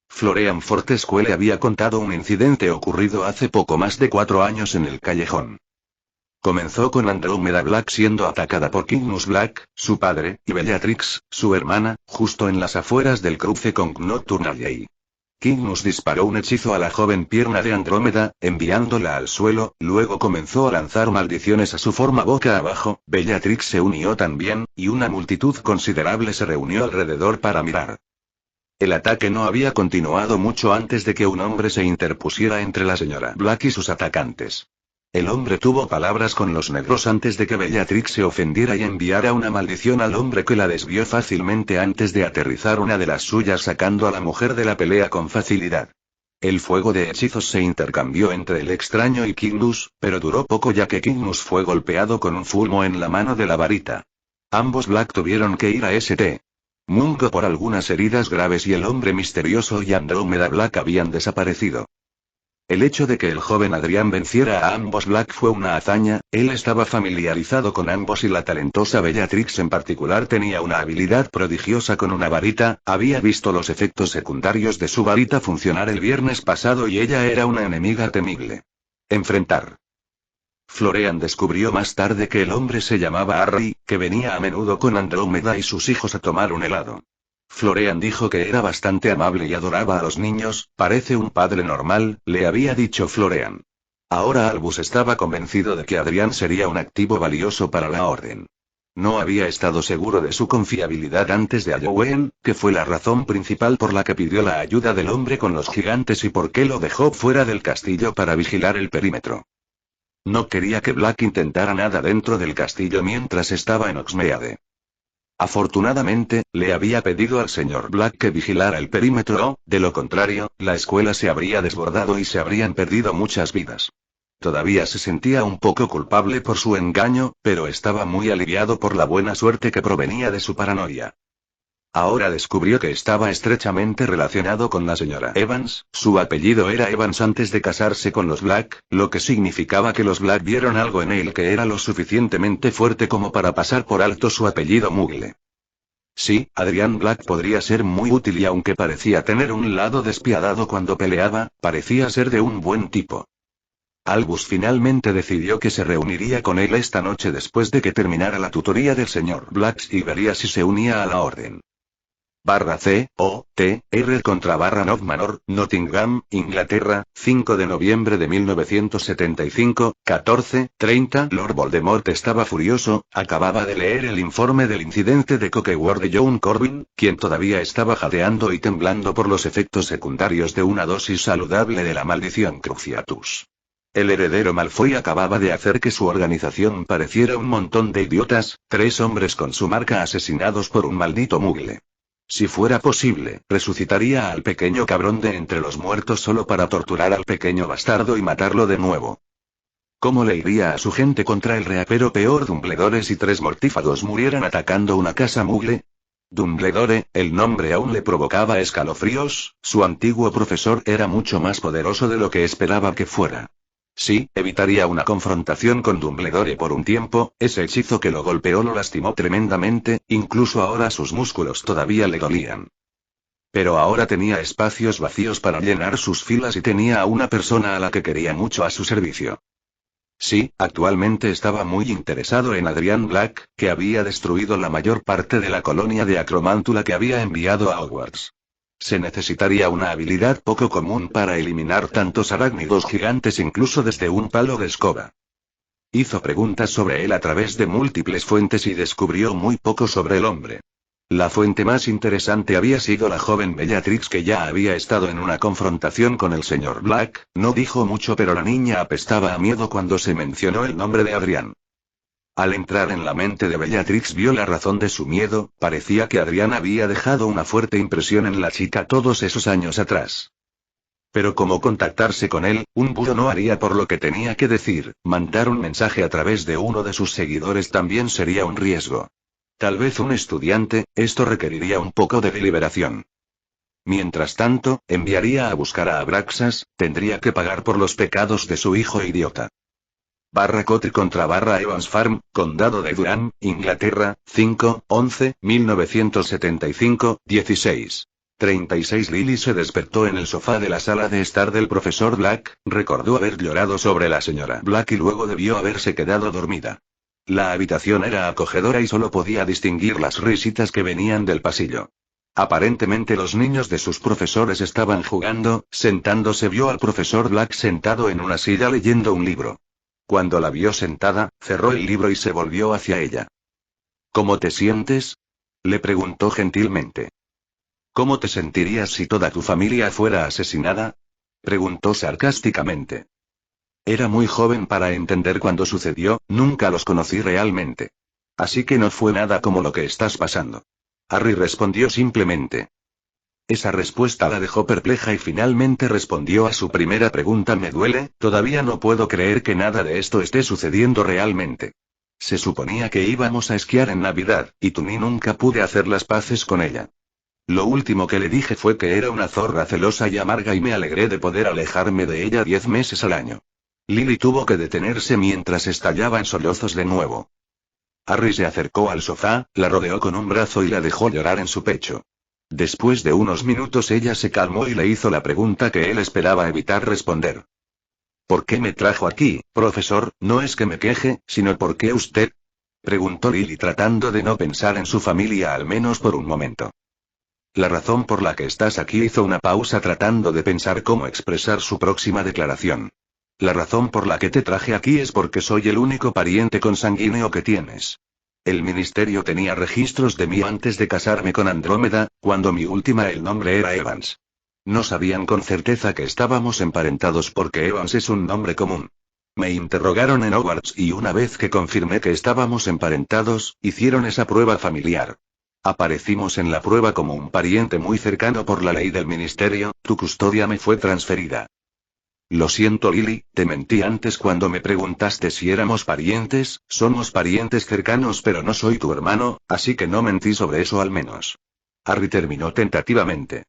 Florian Fortescue le había contado un incidente ocurrido hace poco más de 4 años en el callejón. Comenzó con Andrómeda Black siendo atacada por Cygnus Black, su padre, y Bellatrix, su hermana, justo en las afueras del cruce con Nocturnal Alley. Cygnus disparó un hechizo a la joven pierna de Andrómeda, enviándola al suelo, luego comenzó a lanzar maldiciones a su forma boca abajo. Bellatrix se unió también, y una multitud considerable se reunió alrededor para mirar. El ataque no había continuado mucho antes de que un hombre se interpusiera entre la señora Black y sus atacantes. El hombre tuvo palabras con los negros antes de que Bellatrix se ofendiera y enviara una maldición al hombre que la desvió fácilmente antes de aterrizar una de las suyas sacando a la mujer de la pelea con facilidad. El fuego de hechizos se intercambió entre el extraño y Cygnus, pero duró poco ya que Cygnus fue golpeado con un fulmo en la mano de la varita. Ambos Black tuvieron que ir a St. Mungo por algunas heridas graves y el hombre misterioso y Andrómeda Black habían desaparecido. El hecho de que el joven Adrián venciera a ambos Black fue una hazaña, él estaba familiarizado con ambos y la talentosa Bellatrix en particular tenía una habilidad prodigiosa con una varita, había visto los efectos secundarios de su varita funcionar el viernes pasado y ella era una enemiga temible. Enfrentar. Florian descubrió más tarde que el hombre se llamaba Harry, que venía a menudo con Andrómeda y sus hijos a tomar un helado. Florian dijo que era bastante amable y adoraba a los niños, parece un padre normal, le había dicho Florian. Ahora Albus estaba convencido de que Adrián sería un activo valioso para la orden. No había estado seguro de su confiabilidad antes de Halloween, que fue la razón principal por la que pidió la ayuda del hombre con los gigantes y por qué lo dejó fuera del castillo para vigilar el perímetro. No quería que Black intentara nada dentro del castillo mientras estaba en Hogsmeade. Afortunadamente, le había pedido al señor Black que vigilara el perímetro, de lo contrario, la escuela se habría desbordado y se habrían perdido muchas vidas. Todavía se sentía un poco culpable por su engaño, pero estaba muy aliviado por la buena suerte que provenía de su paranoia. Ahora descubrió que estaba estrechamente relacionado con la señora Evans, su apellido era Evans antes de casarse con los Black, lo que significaba que los Black vieron algo en él que era lo suficientemente fuerte como para pasar por alto su apellido Mugle. Sí, Adrián Black podría ser muy útil y aunque parecía tener un lado despiadado cuando peleaba, parecía ser de un buen tipo. Albus finalmente decidió que se reuniría con él esta noche después de que terminara la tutoría del señor Black y vería si se unía a la orden. C.O.T.R. contra North Manor, Nottingham, Inglaterra, 5 de noviembre de 1975, 14:30. Lord Voldemort estaba furioso, acababa de leer el informe del incidente de Cockeward de John Corbin, quien todavía estaba jadeando y temblando por los efectos secundarios de una dosis saludable de la maldición Cruciatus. El heredero Malfoy acababa de hacer que su organización pareciera un montón de idiotas, 3 hombres con su marca asesinados por un maldito mugle. Si fuera posible, resucitaría al pequeño cabrón de entre los muertos solo para torturar al pequeño bastardo y matarlo de nuevo. ¿Cómo le iría a su gente contra el reapero peor Dumbledore si 3 mortífagos murieran atacando una casa mugle? Dumbledore, el nombre aún le provocaba escalofríos, su antiguo profesor era mucho más poderoso de lo que esperaba que fuera. Sí, evitaría una confrontación con Dumbledore por un tiempo, ese hechizo que lo golpeó lo lastimó tremendamente, incluso ahora sus músculos todavía le dolían. Pero ahora tenía espacios vacíos para llenar sus filas y tenía a una persona a la que quería mucho a su servicio. Sí, actualmente estaba muy interesado en Adrián Black, que había destruido la mayor parte de la colonia de Acromántula que había enviado a Hogwarts. Se necesitaría una habilidad poco común para eliminar tantos arácnidos gigantes incluso desde un palo de escoba. Hizo preguntas sobre él a través de múltiples fuentes y descubrió muy poco sobre el hombre. La fuente más interesante había sido la joven Bellatrix que ya había estado en una confrontación con el señor Black, no dijo mucho pero la niña apestaba a miedo cuando se mencionó el nombre de Adrián. Al entrar en la mente de Bellatrix vio la razón de su miedo, parecía que Adrián había dejado una fuerte impresión en la chica todos esos años atrás. Pero cómo contactarse con él, un búho no haría por lo que tenía que decir, mandar un mensaje a través de uno de sus seguidores también sería un riesgo. Tal vez un estudiante, esto requeriría un poco de deliberación. Mientras tanto, enviaría a buscar a Abraxas, tendría que pagar por los pecados de su hijo idiota. Cotter contra Evans Farm, Condado de Durham, Inglaterra, 5/11/1975, 16:36. Lily se despertó en el sofá de la sala de estar del profesor Black, recordó haber llorado sobre la señora Black y luego debió haberse quedado dormida. La habitación era acogedora y solo podía distinguir las risitas que venían del pasillo. Aparentemente los niños de sus profesores estaban jugando, sentándose vio al profesor Black sentado en una silla leyendo un libro. Cuando la vio sentada, cerró el libro y se volvió hacia ella. ¿Cómo te sientes?, le preguntó gentilmente. ¿Cómo te sentirías si toda tu familia fuera asesinada?, preguntó sarcásticamente. Era muy joven para entender cuándo sucedió, nunca los conocí realmente. Así que no fue nada como lo que estás pasando. Harry respondió simplemente. Esa respuesta la dejó perpleja y finalmente respondió a su primera pregunta: me duele, todavía no puedo creer que nada de esto esté sucediendo realmente. Se suponía que íbamos a esquiar en Navidad, y tú ni nunca pude hacer las paces con ella. Lo último que le dije fue que era una zorra celosa y amarga y me alegré de poder alejarme de ella 10 meses al año. Lily tuvo que detenerse mientras estallaba en sollozos de nuevo. Harry se acercó al sofá, la rodeó con un brazo y la dejó llorar en su pecho. Después de unos minutos ella se calmó y le hizo la pregunta que él esperaba evitar responder. ¿Por qué me trajo aquí, profesor? No es que me queje, sino ¿por qué usted? Preguntó Lily tratando de no pensar en su familia al menos por un momento. La razón por la que estás aquí. Hizo una pausa tratando de pensar cómo expresar su próxima declaración. La razón por la que te traje aquí es porque soy el único pariente consanguíneo que tienes. El ministerio tenía registros de mí antes de casarme con Andrómeda, cuando el nombre era Evans. No sabían con certeza que estábamos emparentados porque Evans es un nombre común. Me interrogaron en Hogwarts y una vez que confirmé que estábamos emparentados, hicieron esa prueba familiar. Aparecimos en la prueba como un pariente muy cercano por la ley del ministerio, tu custodia me fue transferida. Lo siento Lily, te mentí antes cuando me preguntaste si éramos parientes, somos parientes cercanos pero no soy tu hermano, así que no mentí sobre eso al menos. Harry terminó tentativamente.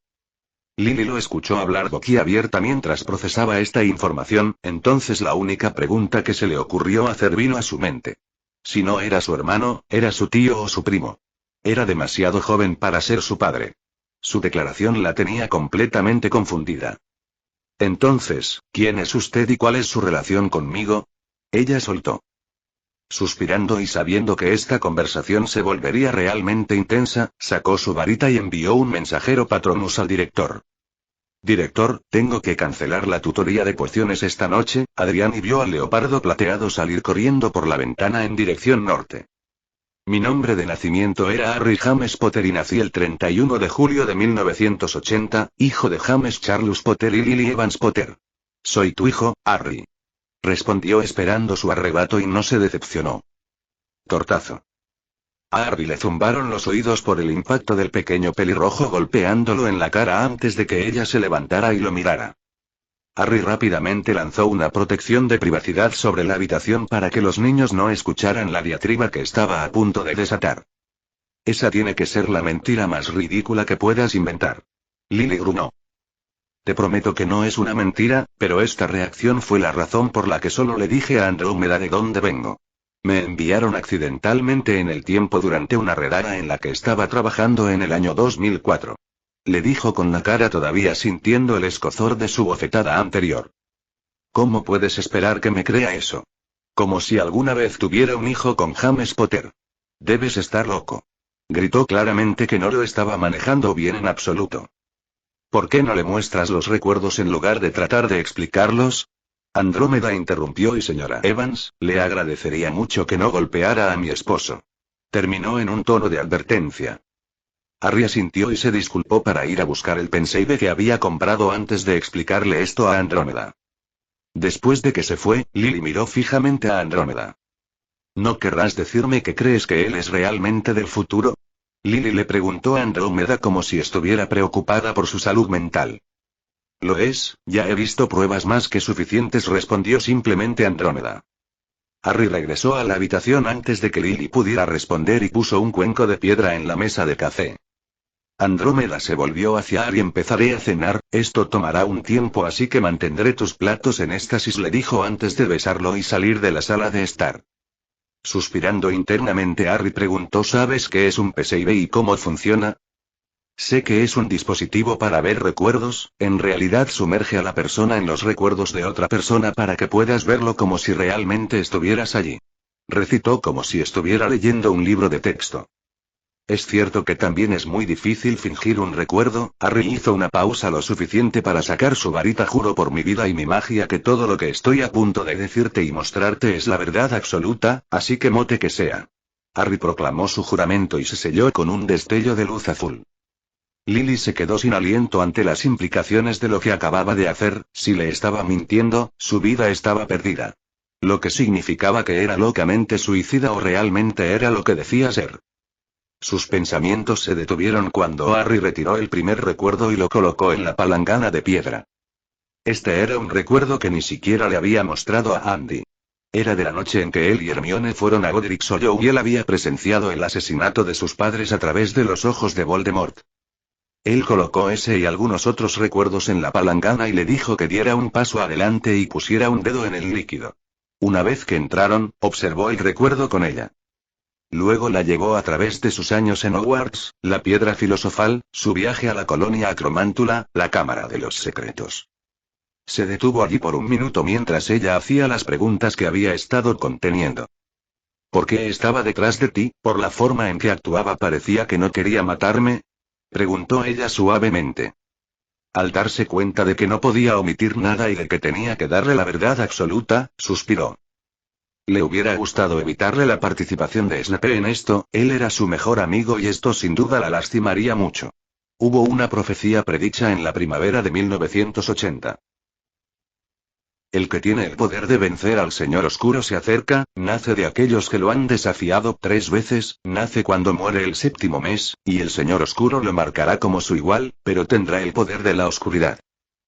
Lily lo escuchó hablar boquiabierta mientras procesaba esta información, entonces la única pregunta que se le ocurrió hacer vino a su mente. Si no era su hermano, era su tío o su primo. Era demasiado joven para ser su padre. Su declaración la tenía completamente confundida. Entonces, ¿quién es usted y cuál es su relación conmigo? Ella soltó. Suspirando y sabiendo que esta conversación se volvería realmente intensa, sacó su varita y envió un mensajero Patronus al director. Director, tengo que cancelar la tutoría de pociones esta noche. Adrián y vio al leopardo plateado salir corriendo por la ventana en dirección norte. Mi nombre de nacimiento era Harry James Potter y nací el 31 de julio de 1980, hijo de James Charles Potter y Lily Evans Potter. Soy tu hijo, Harry. Respondió esperando su arrebato y no se decepcionó. Tortazo. A Harry le zumbaron los oídos por el impacto del pequeño pelirrojo golpeándolo en la cara antes de que ella se levantara y lo mirara. Harry rápidamente lanzó una protección de privacidad sobre la habitación para que los niños no escucharan la diatriba que estaba a punto de desatar. Esa tiene que ser la mentira más ridícula que puedas inventar. Lily gruñó. Te prometo que no es una mentira, pero esta reacción fue la razón por la que solo le dije a Andrómeda de dónde vengo. Me enviaron accidentalmente en el tiempo durante una redada en la que estaba trabajando en el año 2004. Le dijo con la cara todavía sintiendo el escozor de su bofetada anterior. ¿Cómo puedes esperar que me crea eso? Como si alguna vez tuviera un hijo con James Potter. Debes estar loco. Gritó claramente que no lo estaba manejando bien en absoluto. ¿Por qué no le muestras los recuerdos en lugar de tratar de explicarlos? Andrómeda interrumpió y señora Evans, le agradecería mucho que no golpeara a mi esposo. Terminó en un tono de advertencia. Harry asintió y se disculpó para ir a buscar el pensieve que había comprado antes de explicarle esto a Andrómeda. Después de que se fue, Lily miró fijamente a Andrómeda. ¿No querrás decirme que crees que él es realmente del futuro? Lily le preguntó a Andrómeda como si estuviera preocupada por su salud mental. Lo es, ya he visto pruebas más que suficientes, respondió simplemente Andrómeda. Harry regresó a la habitación antes de que Lily pudiera responder y puso un cuenco de piedra en la mesa de café. Andrómeda se volvió hacia Harry. Empezaré a cenar, esto tomará un tiempo así que mantendré tus platos en éxtasis, le dijo antes de besarlo y salir de la sala de estar. Suspirando internamente, Harry preguntó: ¿Sabes qué es un pensieve y cómo funciona? Sé que es un dispositivo para ver recuerdos, en realidad sumerge a la persona en los recuerdos de otra persona para que puedas verlo como si realmente estuvieras allí. Recitó como si estuviera leyendo un libro de texto. Es cierto que también es muy difícil fingir un recuerdo. Harry hizo una pausa lo suficiente para sacar su varita. Juro por mi vida y mi magia que todo lo que estoy a punto de decirte y mostrarte es la verdad absoluta, así que mote que sea. Harry proclamó su juramento y se selló con un destello de luz azul. Lily se quedó sin aliento ante las implicaciones de lo que acababa de hacer. Si le estaba mintiendo, su vida estaba perdida. Lo que significaba que era locamente suicida o realmente era lo que decía ser. Sus pensamientos se detuvieron cuando Harry retiró el primer recuerdo y lo colocó en la palangana de piedra. Este era un recuerdo que ni siquiera le había mostrado a Andy. Era de la noche en que él y Hermione fueron a Godric's Hollow y él había presenciado el asesinato de sus padres a través de los ojos de Voldemort. Él colocó ese y algunos otros recuerdos en la palangana y le dijo que diera un paso adelante y pusiera un dedo en el líquido. Una vez que entraron, observó el recuerdo con ella. Luego la llevó a través de sus años en Hogwarts, la piedra filosofal, su viaje a la colonia Acromántula, la cámara de los secretos. Se detuvo allí por un minuto mientras ella hacía las preguntas que había estado conteniendo. ¿Por qué estaba detrás de ti? ¿Por la forma en que actuaba parecía que no quería matarme? Preguntó ella suavemente. Al darse cuenta de que no podía omitir nada y de que tenía que darle la verdad absoluta, suspiró. Le hubiera gustado evitarle la participación de Snape en esto, él era su mejor amigo y esto sin duda la lastimaría mucho. Hubo una profecía predicha en la primavera de 1980. El que tiene el poder de vencer al Señor Oscuro se acerca, nace de aquellos que lo han desafiado 3 veces, nace cuando muere el 7º mes, y el Señor Oscuro lo marcará como su igual, pero tendrá el poder de la oscuridad.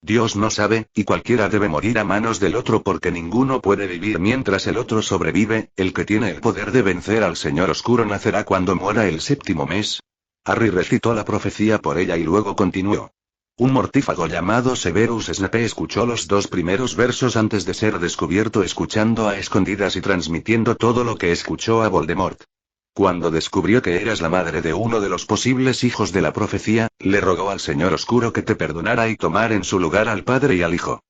Dios no sabe, y cualquiera debe morir a manos del otro porque ninguno puede vivir mientras el otro sobrevive, el que tiene el poder de vencer al Señor Oscuro nacerá cuando muera el 7º mes. Harry recitó la profecía por ella y luego continuó. Un mortífago llamado Severus Snape escuchó los 2 primeros versos antes de ser descubierto escuchando a escondidas y transmitiendo todo lo que escuchó a Voldemort. Cuando descubrió que eras la madre de uno de los posibles hijos de la profecía, le rogó al Señor Oscuro que te perdonara y tomar en su lugar al padre y al hijo.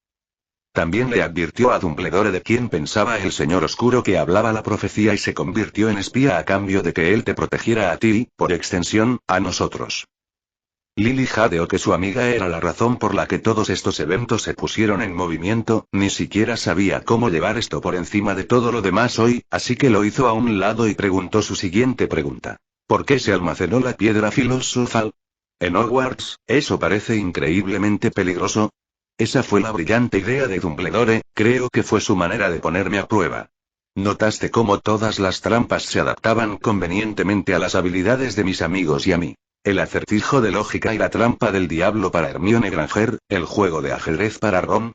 También le advirtió a Dumbledore de quién pensaba el Señor Oscuro que hablaba la profecía y se convirtió en espía a cambio de que él te protegiera a ti, por extensión, a nosotros. Lily jadeó que su amiga era la razón por la que todos estos eventos se pusieron en movimiento, ni siquiera sabía cómo llevar esto por encima de todo lo demás hoy, así que lo hizo a un lado y preguntó su siguiente pregunta. ¿Por qué se almacenó la piedra filosofal? ¿En Hogwarts? ¿Eso parece increíblemente peligroso? Esa fue la brillante idea de Dumbledore, creo que fue su manera de ponerme a prueba. ¿Notaste cómo todas las trampas se adaptaban convenientemente a las habilidades de mis amigos y a mí? El acertijo de lógica y la trampa del diablo para Hermione Granger, el juego de ajedrez para Ron.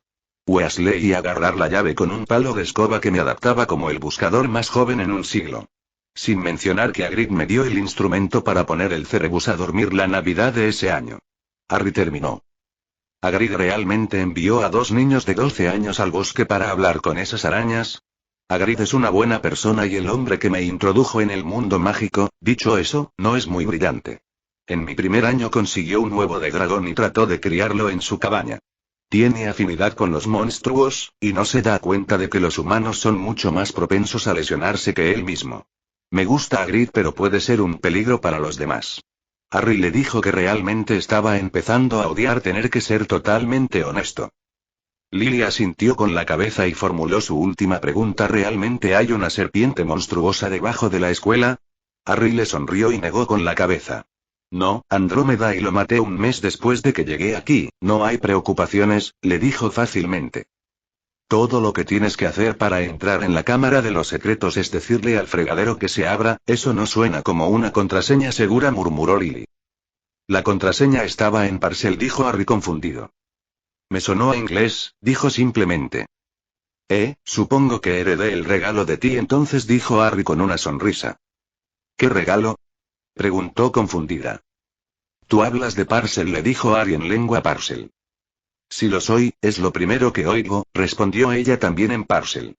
Weasley y agarrar la llave con un palo de escoba que me adaptaba como el buscador más joven en un siglo. Sin mencionar que Hagrid me dio el instrumento para poner el Cerebus a dormir la Navidad de ese año. Harry terminó. ¿Hagrid realmente envió a 2 niños de 12 años al bosque para hablar con esas arañas? Hagrid es una buena persona y el hombre que me introdujo en el mundo mágico, dicho eso, no es muy brillante. En mi primer año consiguió un huevo de dragón y trató de criarlo en su cabaña. Tiene afinidad con los monstruos, y no se da cuenta de que los humanos son mucho más propensos a lesionarse que él mismo. Me gusta Hagrid pero puede ser un peligro para los demás. Harry le dijo que realmente estaba empezando a odiar tener que ser totalmente honesto. Lily asintió con la cabeza y formuló su última pregunta. ¿Realmente hay una serpiente monstruosa debajo de la escuela? Harry le sonrió y negó con la cabeza. No, Andrómeda y lo maté un mes después de que llegué aquí, no hay preocupaciones, le dijo fácilmente. Todo lo que tienes que hacer para entrar en la cámara de los secretos es decirle al fregadero que se abra, eso no suena como una contraseña segura, murmuró Lily. La contraseña estaba en Parcel, dijo Harry confundido. Me sonó a inglés, dijo simplemente. Supongo que heredé el regalo de ti entonces, dijo Harry con una sonrisa. ¿Qué regalo? Preguntó confundida. Tú hablas de Parcel, le dijo Harry en lengua Parcel. Si lo soy, es lo primero que oigo, respondió ella también en Parcel.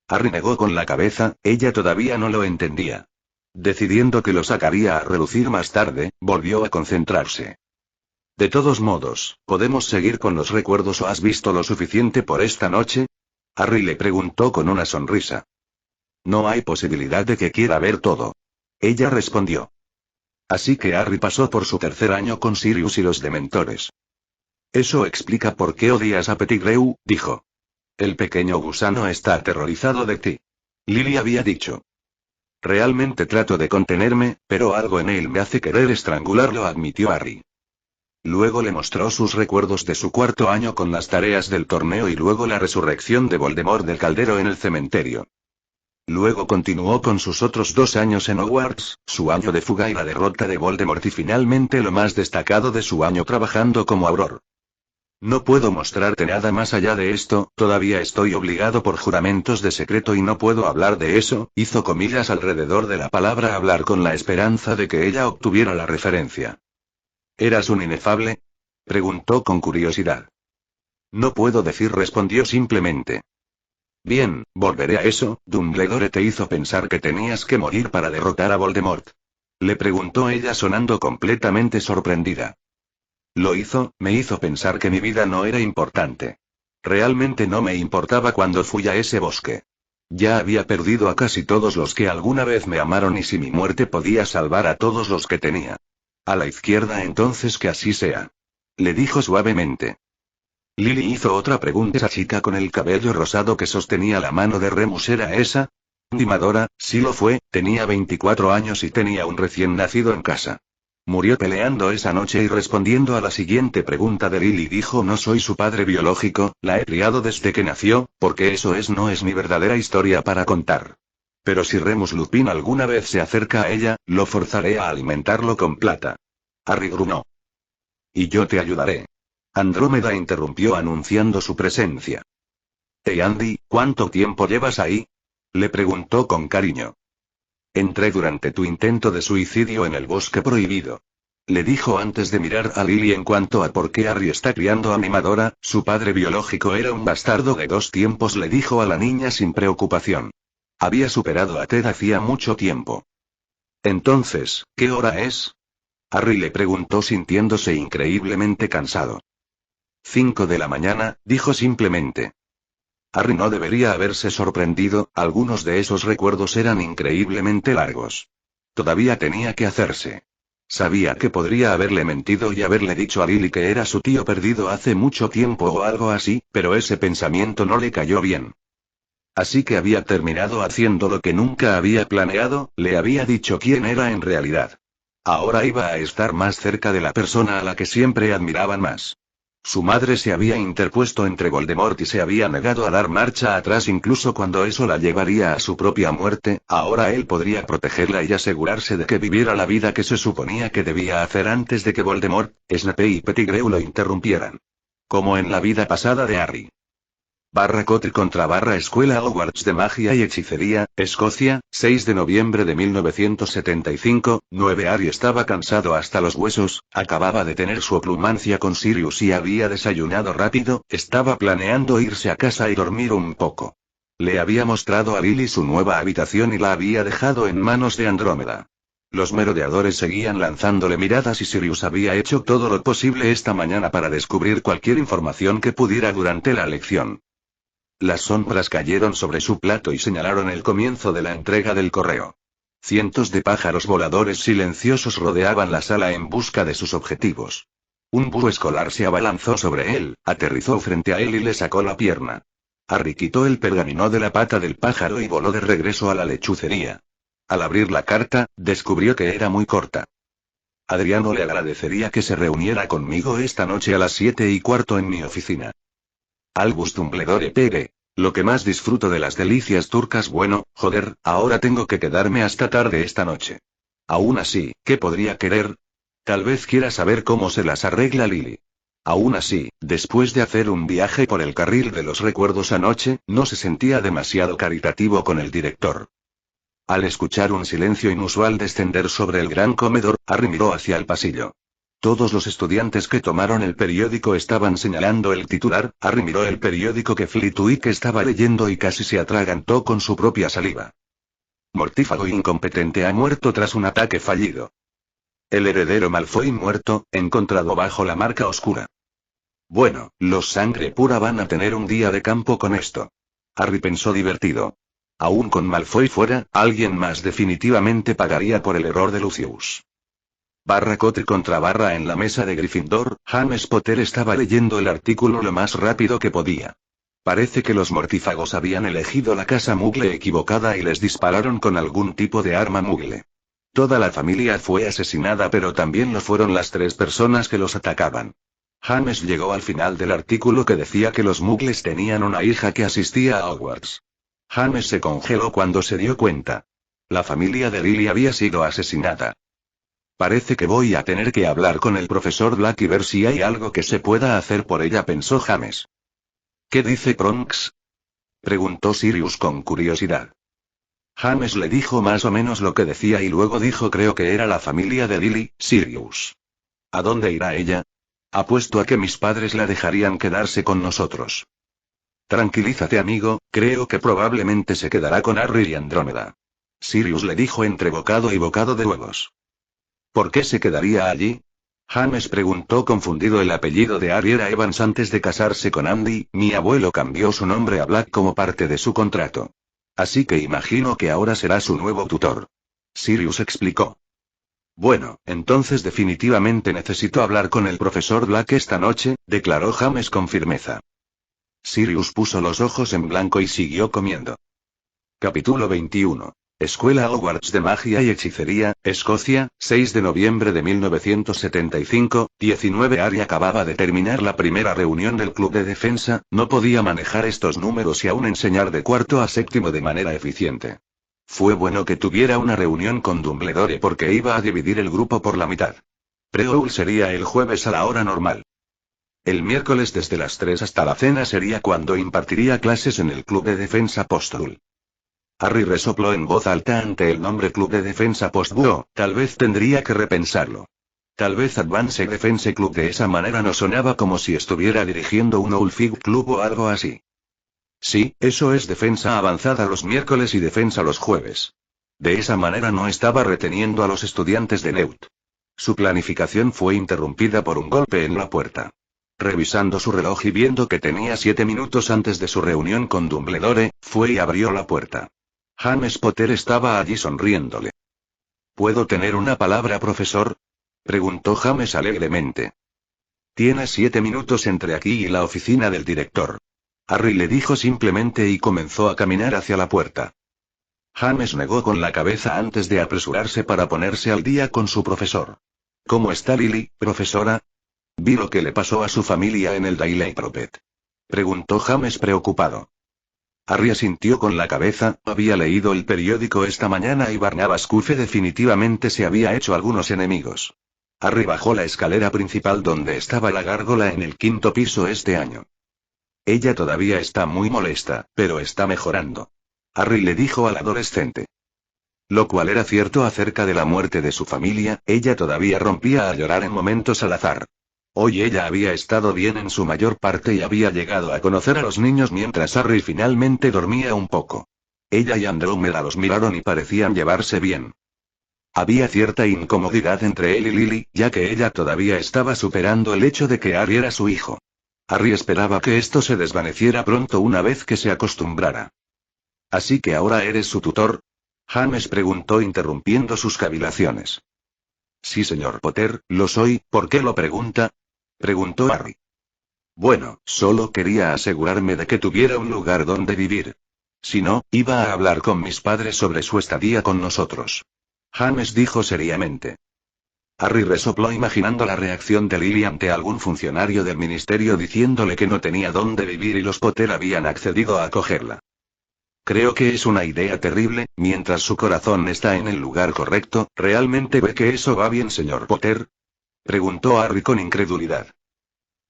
Harry negó con la cabeza, ella todavía no lo entendía. Decidiendo que lo sacaría a relucir más tarde, volvió a concentrarse. De todos modos, ¿podemos seguir con los recuerdos o has visto lo suficiente por esta noche? Harry le preguntó con una sonrisa. No hay posibilidad de que quiera ver todo. Ella respondió. Así que Harry pasó por su 3er año con Sirius y los Dementores. Eso explica por qué odias a Pettigrew, dijo. El pequeño gusano está aterrorizado de ti. Lily había dicho. Realmente trato de contenerme, pero algo en él me hace querer estrangularlo, admitió Harry. Luego le mostró sus recuerdos de su 4.º año con las tareas del torneo y luego la resurrección de Voldemort del caldero en el cementerio. Luego continuó con sus otros 2 años en Hogwarts, su año de fuga y la derrota de Voldemort y finalmente lo más destacado de su año trabajando como Auror. No puedo mostrarte nada más allá de esto, todavía estoy obligado por juramentos de secreto y no puedo hablar de eso, hizo comillas alrededor de la palabra hablar con la esperanza de que ella obtuviera la referencia. ¿Eras un inefable? Preguntó con curiosidad. No puedo decir, respondió simplemente. Bien, volveré a eso. ¿Dumbledore te hizo pensar que tenías que morir para derrotar a Voldemort? Le preguntó ella sonando completamente sorprendida. Lo hizo, me hizo pensar que mi vida no era importante. Realmente no me importaba cuando fui a ese bosque. Ya había perdido a casi todos los que alguna vez me amaron y si mi muerte podía salvar a todos los que tenía. A la izquierda, entonces que así sea. Le dijo suavemente. Lily hizo otra pregunta. ¿Esa chica con el cabello rosado que sostenía la mano de Remus era esa? Dimadora, sí lo fue, tenía 24 años y tenía un recién nacido en casa. Murió peleando esa noche y respondiendo a la siguiente pregunta de Lily dijo: no soy su padre biológico, la he criado desde que nació, porque eso no es mi verdadera historia para contar. Pero si Remus Lupin alguna vez se acerca a ella, lo forzaré a alimentarlo con plata. Harry gruñó. Y yo te ayudaré. Andrómeda interrumpió anunciando su presencia. Hey Andy, ¿cuánto tiempo llevas ahí? Le preguntó con cariño. Entré durante tu intento de suicidio en el bosque prohibido. Le dijo antes de mirar a Lily. En cuanto a por qué Harry está criando a Mimadora, su padre biológico era un bastardo de 2 tiempos, le dijo a la niña sin preocupación. Había superado a Ted hacía mucho tiempo. Entonces, ¿qué hora es? Harry le preguntó sintiéndose increíblemente cansado. 5 de la mañana, dijo simplemente. Harry no debería haberse sorprendido, algunos de esos recuerdos eran increíblemente largos. Todavía tenía que hacerse. Sabía que podría haberle mentido y haberle dicho a Lily que era su tío perdido hace mucho tiempo o algo así, pero ese pensamiento no le cayó bien. Así que había terminado haciendo lo que nunca había planeado, le había dicho quién era en realidad. Ahora iba a estar más cerca de la persona a la que siempre admiraban más. Su madre se había interpuesto entre Voldemort y se había negado a dar marcha atrás incluso cuando eso la llevaría a su propia muerte. Ahora él podría protegerla y asegurarse de que viviera la vida que se suponía que debía hacer antes de que Voldemort, Snape y Pettigrew lo interrumpieran. Como en la vida pasada de Harry. /Cotter contra /Escuela Hogwarts de Magia y Hechicería, Escocia, 6 de noviembre de 1975, 9. Harry estaba cansado hasta los huesos, acababa de tener su oclumancia con Sirius y había desayunado rápido, estaba planeando irse a casa y dormir un poco. Le había mostrado a Lily su nueva habitación y la había dejado en manos de Andrómeda. Los merodeadores seguían lanzándole miradas y Sirius había hecho todo lo posible esta mañana para descubrir cualquier información que pudiera durante la lección. Las sombras cayeron sobre su plato y señalaron el comienzo de la entrega del correo. Cientos de pájaros voladores silenciosos rodeaban la sala en busca de sus objetivos. Un búho escolar se abalanzó sobre él, aterrizó frente a él y le sacó la pierna. Harry quitó el pergamino de la pata del pájaro y voló de regreso a la lechucería. Al abrir la carta, descubrió que era muy corta. Adriano le agradecería que se reuniera conmigo esta noche a las 7:15 en mi oficina. Albus Dumbledore Pere. Lo que más disfruto de las delicias turcas. Bueno, joder, ahora tengo que quedarme hasta tarde esta noche. Aún así, ¿qué podría querer? Tal vez quiera saber cómo se las arregla Lily. Aún así, después de hacer un viaje por el carril de los recuerdos anoche, no se sentía demasiado caritativo con el director. Al escuchar un silencio inusual descender sobre el gran comedor, Harry miró hacia el pasillo. Todos los estudiantes que tomaron el periódico estaban señalando el titular. Harry miró el periódico que Flitwick estaba leyendo y casi se atragantó con su propia saliva. Mortífago incompetente ha muerto tras un ataque fallido. El heredero Malfoy muerto, encontrado bajo la marca oscura. Bueno, los sangre pura van a tener un día de campo con esto. Harry pensó divertido. Aún con Malfoy fuera, alguien más definitivamente pagaría por el error de Lucius. /Cotter contra en la mesa de Gryffindor, James Potter estaba leyendo el artículo lo más rápido que podía. Parece que los mortífagos habían elegido la casa Muggle equivocada y les dispararon con algún tipo de arma Muggle. Toda la familia fue asesinada, pero también lo fueron las 3 personas que los atacaban. James llegó al final del artículo que decía que los Muggles tenían una hija que asistía a Hogwarts. James se congeló cuando se dio cuenta. La familia de Lily había sido asesinada. Parece que voy a tener que hablar con el profesor Black y ver si hay algo que se pueda hacer por ella, pensó James. ¿Qué dice Bronx?, preguntó Sirius con curiosidad. James le dijo más o menos lo que decía y luego dijo: creo que era la familia de Lily, Sirius. ¿A dónde irá ella? Apuesto a que mis padres la dejarían quedarse con nosotros. Tranquilízate, amigo, creo que probablemente se quedará con Harry y Andrómeda. Sirius le dijo entre bocado y bocado de huevos. ¿Por qué se quedaría allí? James preguntó confundido. El apellido de Harry era Evans antes de casarse con Andy. Mi abuelo cambió su nombre a Black como parte de su contrato. Así que imagino que ahora será su nuevo tutor. Sirius explicó. Bueno, entonces definitivamente necesito hablar con el profesor Black esta noche, declaró James con firmeza. Sirius puso los ojos en blanco y siguió comiendo. Capítulo 21. Escuela Hogwarts de Magia y Hechicería, Escocia, 6 de noviembre de 1975, 19. Harry acababa de terminar la primera reunión del club de defensa, no podía manejar estos números y aún enseñar de cuarto a séptimo de manera eficiente. Fue bueno que tuviera una reunión con Dumbledore porque iba a dividir el grupo por la mitad. Pre-Owl sería el jueves a la hora normal. El miércoles desde las 3 hasta la cena sería cuando impartiría clases en el club de defensa post-Owl. Harry resopló en voz alta ante el nombre Club de Defensa Post-Buo. Tal vez tendría que repensarlo. Tal vez Advanced Defense Club de esa manera no sonaba como si estuviera dirigiendo un Owlfig Club o algo así. Sí, eso es defensa avanzada los miércoles y defensa los jueves. De esa manera no estaba reteniendo a los estudiantes de Newt. Su planificación fue interrumpida por un golpe en la puerta. Revisando su reloj y viendo que tenía 7 minutos antes de su reunión con Dumbledore, fue y abrió la puerta. James Potter estaba allí sonriéndole. ¿Puedo tener una palabra, profesor?, preguntó James alegremente. Tienes 7 minutos entre aquí y la oficina del director. Harry le dijo simplemente y comenzó a caminar hacia la puerta. James negó con la cabeza antes de apresurarse para ponerse al día con su profesor. ¿Cómo está Lily, profesora? ¿Vi lo que le pasó a su familia en el Daily Prophet?, preguntó James preocupado. Harry asintió con la cabeza. Había leído el periódico esta mañana y Barnabas Cufe definitivamente se había hecho algunos enemigos. Harry bajó la escalera principal donde estaba la gárgola en el 5º piso este año. Ella todavía está muy molesta, pero está mejorando. Harry le dijo al adolescente. Lo cual era cierto acerca de la muerte de su familia. Ella todavía rompía a llorar en momentos al azar. Hoy ella había estado bien en su mayor parte y había llegado a conocer a los niños mientras Harry finalmente dormía un poco. Ella y Andrómeda los miraron y parecían llevarse bien. Había cierta incomodidad entre él y Lily, ya que ella todavía estaba superando el hecho de que Harry era su hijo. Harry esperaba que esto se desvaneciera pronto una vez que se acostumbrara. ¿Así que ahora eres su tutor?, James preguntó interrumpiendo sus cavilaciones. Sí, señor Potter, lo soy. ¿Por qué lo pregunta?, preguntó Harry. Bueno, solo quería asegurarme de que tuviera un lugar donde vivir. Si no, iba a hablar con mis padres sobre su estadía con nosotros. James dijo seriamente. Harry resopló imaginando la reacción de Lily ante algún funcionario del ministerio diciéndole que no tenía dónde vivir y los Potter habían accedido a acogerla. Creo que es una idea terrible. Mientras su corazón está en el lugar correcto, ¿realmente ve que eso va bien, señor Potter?, preguntó Harry con incredulidad.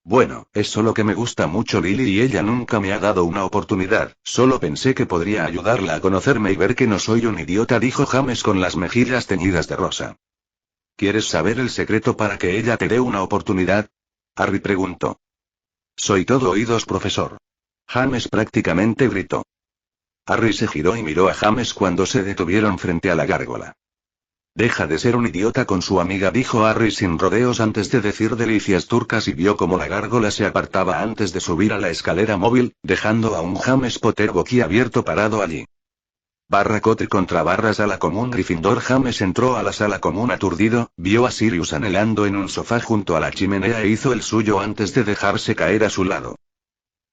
Bueno, es solo que me gusta mucho Lily y ella nunca me ha dado una oportunidad. Solo pensé que podría ayudarla a conocerme y ver que no soy un idiota, dijo James con las mejillas teñidas de rosa. ¿Quieres saber el secreto para que ella te dé una oportunidad?, Harry preguntó. Soy todo oídos, profesor. James prácticamente gritó. Harry se giró y miró a James cuando se detuvieron frente a la gárgola. Deja de ser un idiota con su amiga, dijo Harry sin rodeos antes de decir delicias turcas y vio cómo la gárgola se apartaba antes de subir a la escalera móvil, dejando a un James Potter boquiabierto parado allí. Cotre contra sala común Gryffindor. James entró a la sala común aturdido, vio a Sirius anhelando en un sofá junto a la chimenea e hizo el suyo antes de dejarse caer a su lado.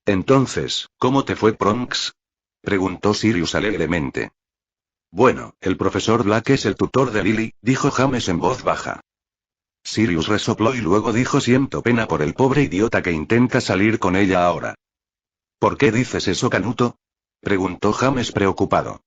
Entonces, ¿cómo te fue, Bronx?, preguntó Sirius alegremente. Bueno, el profesor Black es el tutor de Lily, dijo James en voz baja. Sirius resopló y luego dijo: siento pena por el pobre idiota que intenta salir con ella ahora. ¿Por qué dices eso, Canuto?, Preguntó James preocupado.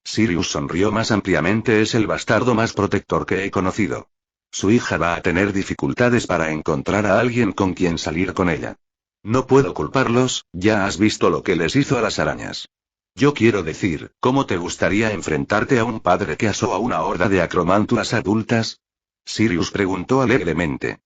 Sirius sonrió más ampliamente. Es el bastardo más protector que he conocido. Su hija va a tener dificultades para encontrar a alguien con quien salir con ella. No puedo culparlos, ya has visto lo que les hizo a las arañas. Yo quiero decir, ¿cómo te gustaría enfrentarte a un padre que asó a una horda de acromántulas adultas? Sirius preguntó alegremente.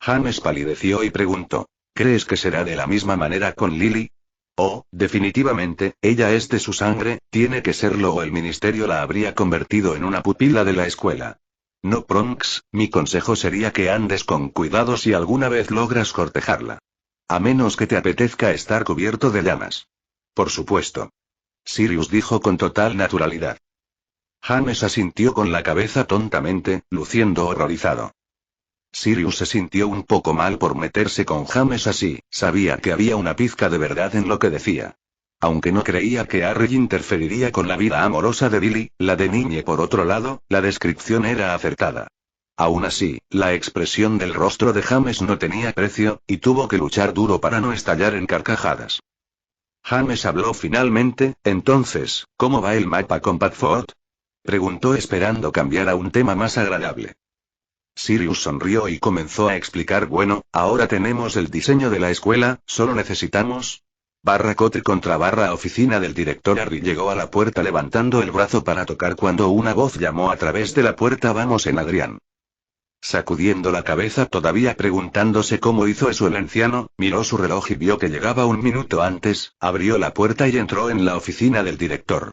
James palideció y preguntó, ¿crees que será de la misma manera con Lily? Oh, definitivamente, ella es de su sangre, tiene que serlo o el ministerio la habría convertido en una pupila de la escuela. No, Bronx, mi consejo sería que andes con cuidado si alguna vez logras cortejarla. A menos que te apetezca estar cubierto de llamas. Por supuesto. Sirius dijo con total naturalidad. James asintió con la cabeza tontamente, luciendo horrorizado. Sirius se sintió un poco mal por meterse con James así, sabía que había una pizca de verdad en lo que decía. Aunque no creía que Harry interferiría con la vida amorosa de Lily, la de Niñe por otro lado, la descripción era acertada. Aún así, la expresión del rostro de James no tenía precio, y tuvo que luchar duro para no estallar en carcajadas. James habló finalmente. Entonces, ¿cómo va el mapa con Padfoot? Preguntó esperando cambiar a un tema más agradable. Sirius sonrió y comenzó a explicar. Bueno, ahora tenemos el diseño de la escuela, solo necesitamos... /cote contra /oficina del director. Harry llegó a la puerta levantando el brazo para tocar cuando una voz llamó a través de la puerta. Vamos en, Adrián. Sacudiendo la cabeza, todavía preguntándose cómo hizo eso el anciano, miró su reloj y vio que llegaba un minuto antes, abrió la puerta y entró en la oficina del director.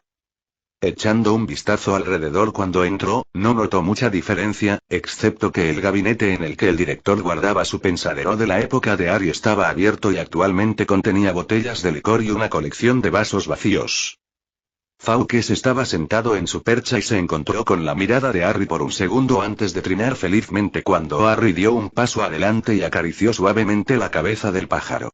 Echando un vistazo alrededor cuando entró, no notó mucha diferencia, excepto que el gabinete en el que el director guardaba su pensadero de la época de Harry estaba abierto y actualmente contenía botellas de licor y una colección de vasos vacíos. Fawkes estaba sentado en su percha y se encontró con la mirada de Harry por un segundo antes de trinar felizmente cuando Harry dio un paso adelante y acarició suavemente la cabeza del pájaro.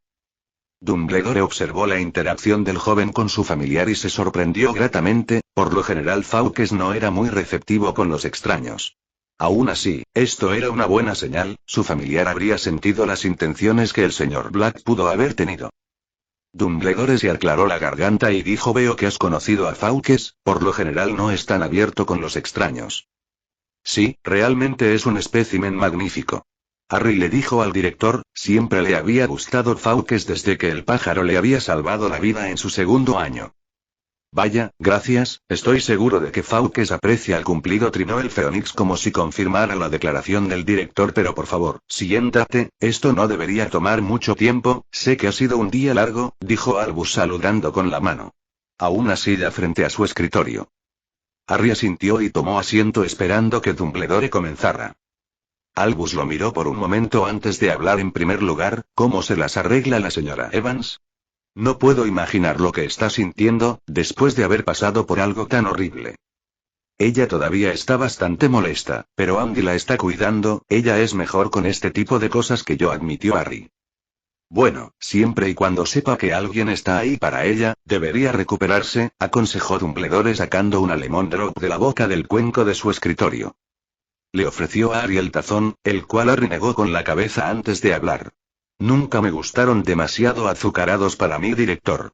Dumbledore observó la interacción del joven con su familiar y se sorprendió gratamente. Por lo general Fawkes no era muy receptivo con los extraños. Aún así, esto era una buena señal, su familiar habría sentido las intenciones que el señor Black pudo haber tenido. Dumbledore se aclaró la garganta y dijo: veo que has conocido a Fawkes, por lo general no es tan abierto con los extraños. Sí, realmente es un espécimen magnífico. Harry le dijo al director, siempre le había gustado Fawkes desde que el pájaro le había salvado la vida en su segundo año. Vaya, gracias, estoy seguro de que Fawkes aprecia el cumplido, trinó el Phoenix como si confirmara la declaración del director. Pero por favor, siéntate, esto no debería tomar mucho tiempo, sé que ha sido un día largo, dijo Albus saludando con la mano. A una silla frente a su escritorio. Harry asintió y tomó asiento esperando que Dumbledore comenzara. Albus lo miró por un momento antes de hablar. En primer lugar, ¿cómo se las arregla la señora Evans? No puedo imaginar lo que está sintiendo, después de haber pasado por algo tan horrible. Ella todavía está bastante molesta, pero Andy la está cuidando, ella es mejor con este tipo de cosas que yo, admitió Harry. Bueno, siempre y cuando sepa que alguien está ahí para ella, debería recuperarse, aconsejó Dumbledore sacando una lemon drop de la boca del cuenco de su escritorio. Le ofreció a Harry el tazón, el cual Harry negó con la cabeza antes de hablar. Nunca me gustaron demasiado azucarados para mí, director.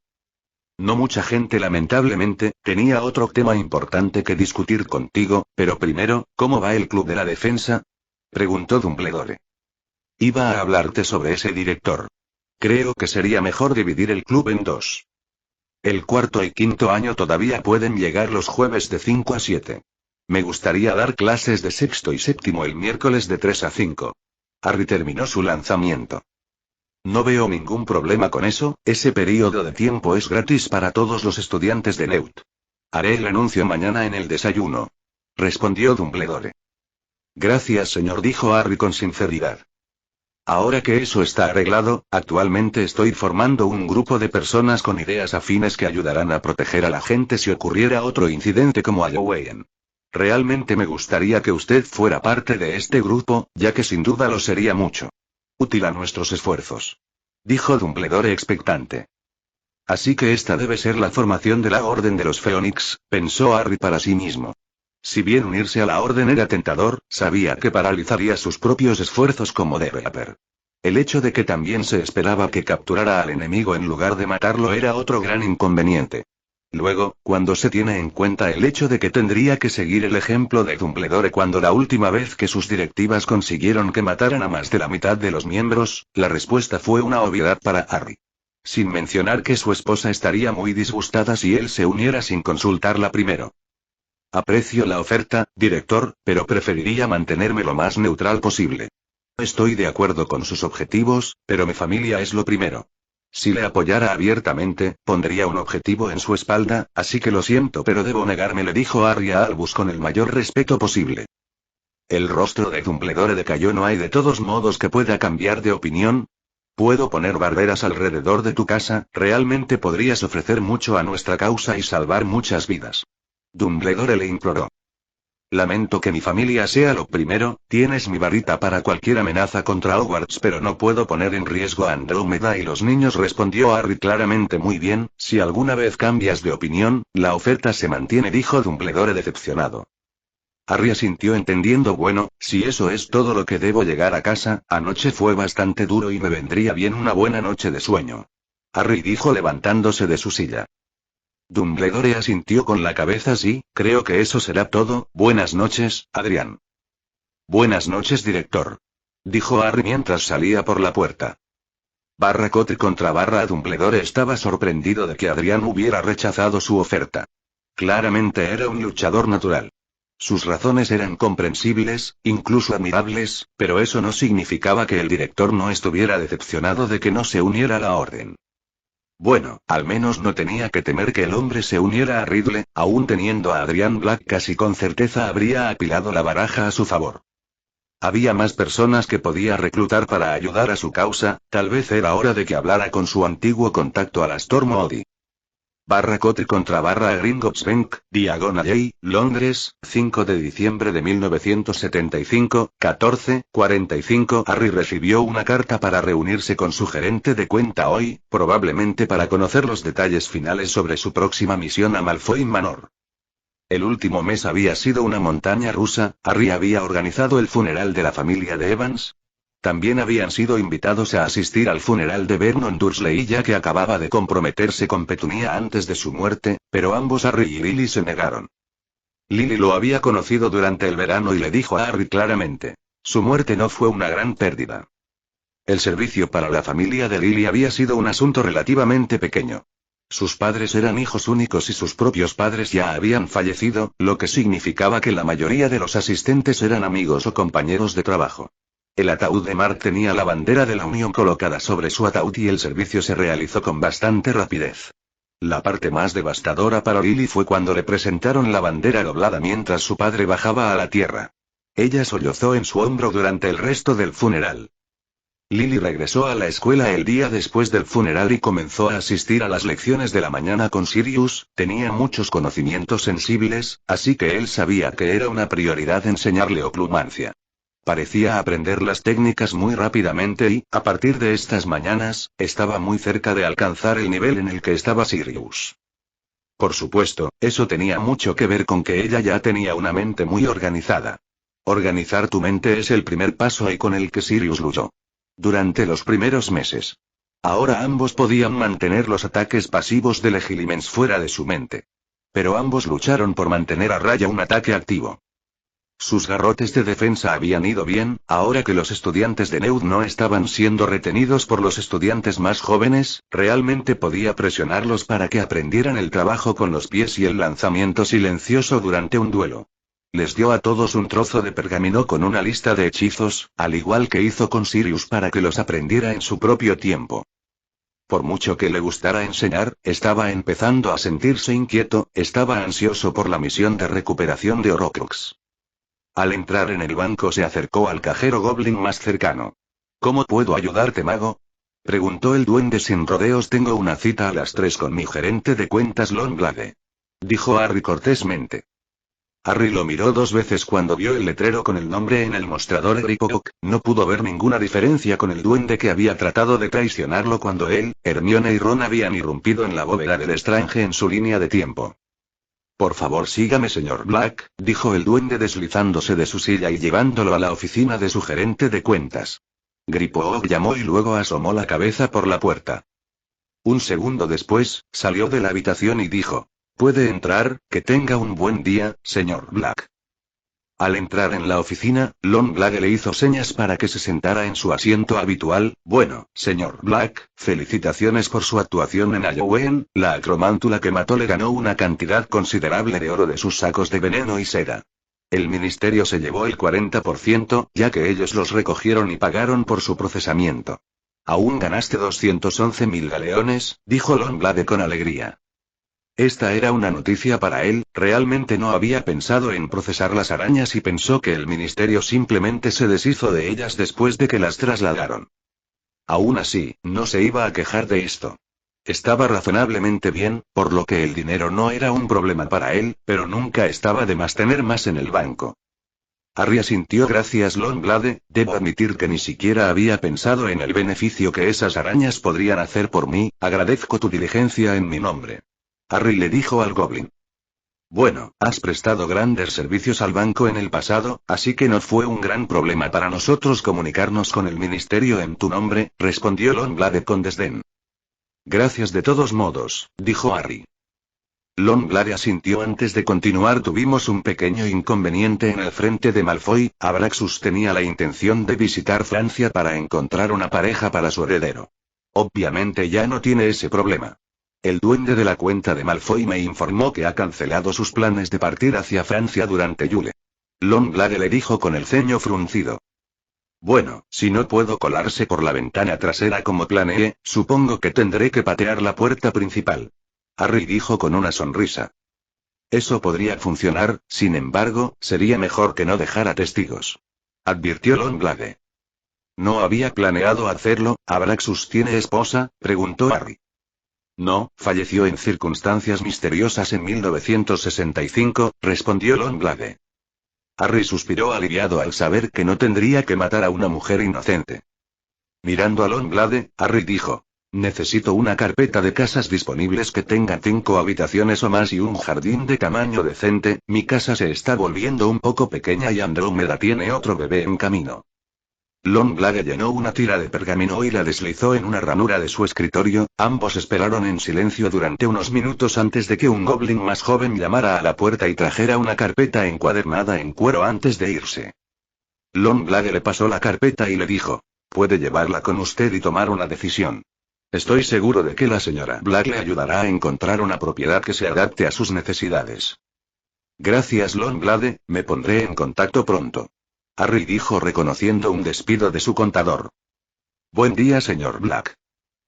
No mucha gente, lamentablemente. Tenía otro tema importante que discutir contigo, pero primero, ¿cómo va el club de la defensa? Preguntó Dumbledore. Iba a hablarte sobre ese, director. Creo que sería mejor dividir el club en dos. El cuarto y quinto año todavía pueden llegar los jueves de 5 a 7. Me gustaría dar clases de sexto y séptimo el miércoles de 3 a 5. Harry terminó su lanzamiento. No veo ningún problema con eso, ese periodo de tiempo es gratis para todos los estudiantes de Newt. Haré el anuncio mañana en el desayuno. Respondió Dumbledore. Gracias, señor, dijo Harry con sinceridad. Ahora que eso está arreglado, actualmente estoy formando un grupo de personas con ideas afines que ayudarán a proteger a la gente si ocurriera otro incidente como Halloween. Realmente me gustaría que usted fuera parte de este grupo, ya que sin duda lo sería mucho útil a nuestros esfuerzos. Dijo Dumbledore expectante. Así que esta debe ser la formación de la Orden de los Phoenix, pensó Harry para sí mismo. Si bien unirse a la Orden era tentador, sabía que paralizaría sus propios esfuerzos como Devereaux. El hecho de que también se esperaba que capturara al enemigo en lugar de matarlo era otro gran inconveniente. Luego, cuando se tiene en cuenta el hecho de que tendría que seguir el ejemplo de Dumbledore cuando la última vez que sus directivas consiguieron que mataran a más de la mitad de los miembros, la respuesta fue una obviedad para Harry. Sin mencionar que su esposa estaría muy disgustada si él se uniera sin consultarla primero. Aprecio la oferta, director, pero preferiría mantenerme lo más neutral posible. Estoy de acuerdo con sus objetivos, pero mi familia es lo primero. Si le apoyara abiertamente, pondría un objetivo en su espalda, así que lo siento pero debo negarme, le dijo Harry a Albus con el mayor respeto posible. El rostro de Dumbledore decayó. No hay de todos modos que pueda cambiar de opinión. Puedo poner barreras alrededor de tu casa, realmente podrías ofrecer mucho a nuestra causa y salvar muchas vidas. Dumbledore le imploró. Lamento que mi familia sea lo primero, tienes mi varita para cualquier amenaza contra Hogwarts, pero no puedo poner en riesgo a Andrómeda y los niños, respondió Harry claramente. Muy bien, si alguna vez cambias de opinión, la oferta se mantiene, dijo Dumbledore decepcionado. Harry asintió entendiendo. Bueno, si eso es todo lo que debo, llegar a casa, anoche fue bastante duro y me vendría bien una buena noche de sueño. Harry dijo levantándose de su silla. Dumbledore asintió con la cabeza. Sí, creo que eso será todo. Buenas noches, Adrián. Buenas noches, director. Dijo Harry mientras salía por la puerta. Dumbledore estaba sorprendido de que Adrián hubiera rechazado su oferta. Claramente era un luchador natural. Sus razones eran comprensibles, incluso admirables, pero eso no significaba que el director no estuviera decepcionado de que no se uniera a la orden. Bueno, al menos no tenía que temer que el hombre se uniera a Riddle, aún teniendo a Adrian Black casi con certeza habría apilado la baraja a su favor. Había más personas que podía reclutar para ayudar a su causa, tal vez era hora de que hablara con su antiguo contacto Alastor Moody. /Gringotts Bank, Diagonal A, Londres, 5 de diciembre de 1975, 14:45. Harry recibió una carta para reunirse con su gerente de cuenta hoy, probablemente para conocer los detalles finales sobre su próxima misión a Malfoy Manor. El último mes había sido una montaña rusa. Harry había organizado el funeral de la familia de Evans. También habían sido invitados a asistir al funeral de Vernon Dursley, ya que acababa de comprometerse con Petunia antes de su muerte, pero ambos Harry y Lily se negaron. Lily lo había conocido durante el verano y le dijo a Harry claramente: su muerte no fue una gran pérdida. El servicio para la familia de Lily había sido un asunto relativamente pequeño. Sus padres eran hijos únicos y sus propios padres ya habían fallecido, lo que significaba que la mayoría de los asistentes eran amigos o compañeros de trabajo. El ataúd de Mark tenía la bandera de la Unión colocada sobre su ataúd y el servicio se realizó con bastante rapidez. La parte más devastadora para Lily fue cuando le presentaron la bandera doblada mientras su padre bajaba a la tierra. Ella sollozó en su hombro durante el resto del funeral. Lily regresó a la escuela el día después del funeral y comenzó a asistir a las lecciones de la mañana con Sirius. Tenía muchos conocimientos sensibles, así que él sabía que era una prioridad enseñarle oclumancia. Parecía aprender las técnicas muy rápidamente y, a partir de estas mañanas, estaba muy cerca de alcanzar el nivel en el que estaba Sirius. Por supuesto, eso tenía mucho que ver con que ella ya tenía una mente muy organizada. Organizar tu mente es el primer paso y con el que Sirius luchó durante los primeros meses. Ahora ambos podían mantener los ataques pasivos de Legilimens fuera de su mente. Pero ambos lucharon por mantener a raya un ataque activo. Sus garrotes de defensa habían ido bien, ahora que los estudiantes de Neud no estaban siendo retenidos por los estudiantes más jóvenes, realmente podía presionarlos para que aprendieran el trabajo con los pies y el lanzamiento silencioso durante un duelo. Les dio a todos un trozo de pergamino con una lista de hechizos, al igual que hizo con Sirius para que los aprendiera en su propio tiempo. Por mucho que le gustara enseñar, estaba empezando a sentirse inquieto, estaba ansioso por la misión de recuperación de Horcrux. Al entrar en el banco se acercó al cajero Goblin más cercano. ¿Cómo puedo ayudarte, mago?, preguntó el duende sin rodeos. Tengo una cita a las 3 con mi gerente de cuentas Longblade, dijo Harry cortésmente. Harry lo miró 2 veces cuando vio el letrero con el nombre en el mostrador Eripoc. No pudo ver ninguna diferencia con el duende que había tratado de traicionarlo cuando él, Hermione y Ron habían irrumpido en la bóveda del Estrange en su línea de tiempo. Por favor sígame, señor Black, dijo el duende deslizándose de su silla y llevándolo a la oficina de su gerente de cuentas. Griphook llamó y luego asomó la cabeza por la puerta. Un segundo después, salió de la habitación y dijo: «Puede entrar, que tenga un buen día, señor Black». Al entrar en la oficina, Long Black le hizo señas para que se sentara en su asiento habitual. «Bueno, señor Black, felicitaciones por su actuación en Halloween. La acromántula que mató le ganó una cantidad considerable de oro de sus sacos de veneno y seda. El ministerio se llevó el 40%, ya que ellos los recogieron y pagaron por su procesamiento. Aún ganaste 211.000 galeones», dijo Long Black con alegría. Esta era una noticia para él. Realmente no había pensado en procesar las arañas y pensó que el ministerio simplemente se deshizo de ellas después de que las trasladaron. Aún así, no se iba a quejar de esto. Estaba razonablemente bien, por lo que el dinero no era un problema para él, pero nunca estaba de más tener más en el banco. Harry asintió. «Gracias, Longblade, debo admitir que ni siquiera había pensado en el beneficio que esas arañas podrían hacer por mí. Agradezco tu diligencia en mi nombre». Harry le dijo al Goblin. «Bueno, has prestado grandes servicios al banco en el pasado, así que no fue un gran problema para nosotros comunicarnos con el ministerio en tu nombre», respondió Longblade con desdén. «Gracias de todos modos», dijo Harry. Longblade asintió. Antes de continuar, tuvimos un pequeño inconveniente en el frente de Malfoy. Abraxus tenía la intención de visitar Francia para encontrar una pareja para su heredero. Obviamente ya no tiene ese problema. El dueño de la cuenta de Malfoy me informó que ha cancelado sus planes de partir hacia Francia durante Yule. Longblade le dijo con el ceño fruncido. «Bueno, si no puedo colarse por la ventana trasera como planeé, supongo que tendré que patear la puerta principal». Harry dijo con una sonrisa. «Eso podría funcionar, sin embargo, sería mejor que no dejara testigos», advirtió Longblade. «No había planeado hacerlo». «¿Abraxus tiene esposa?», preguntó Harry. «No, falleció en circunstancias misteriosas en 1965, respondió Longblade. Harry suspiró aliviado al saber que no tendría que matar a una mujer inocente. Mirando a Longblade, Harry dijo: «Necesito una carpeta de casas disponibles que tenga 5 habitaciones o más y un jardín de tamaño decente. Mi casa se está volviendo un poco pequeña y Andrómeda tiene otro bebé en camino». Longblade llenó una tira de pergamino y la deslizó en una ranura de su escritorio. Ambos esperaron en silencio durante unos minutos antes de que un goblin más joven llamara a la puerta y trajera una carpeta encuadernada en cuero antes de irse. Longblade le pasó la carpeta y le dijo: «Puede llevarla con usted y tomar una decisión. Estoy seguro de que la señora Black le ayudará a encontrar una propiedad que se adapte a sus necesidades». «Gracias, Longblade, me pondré en contacto pronto», Harry dijo reconociendo un despido de su contador. «Buen día, señor Black».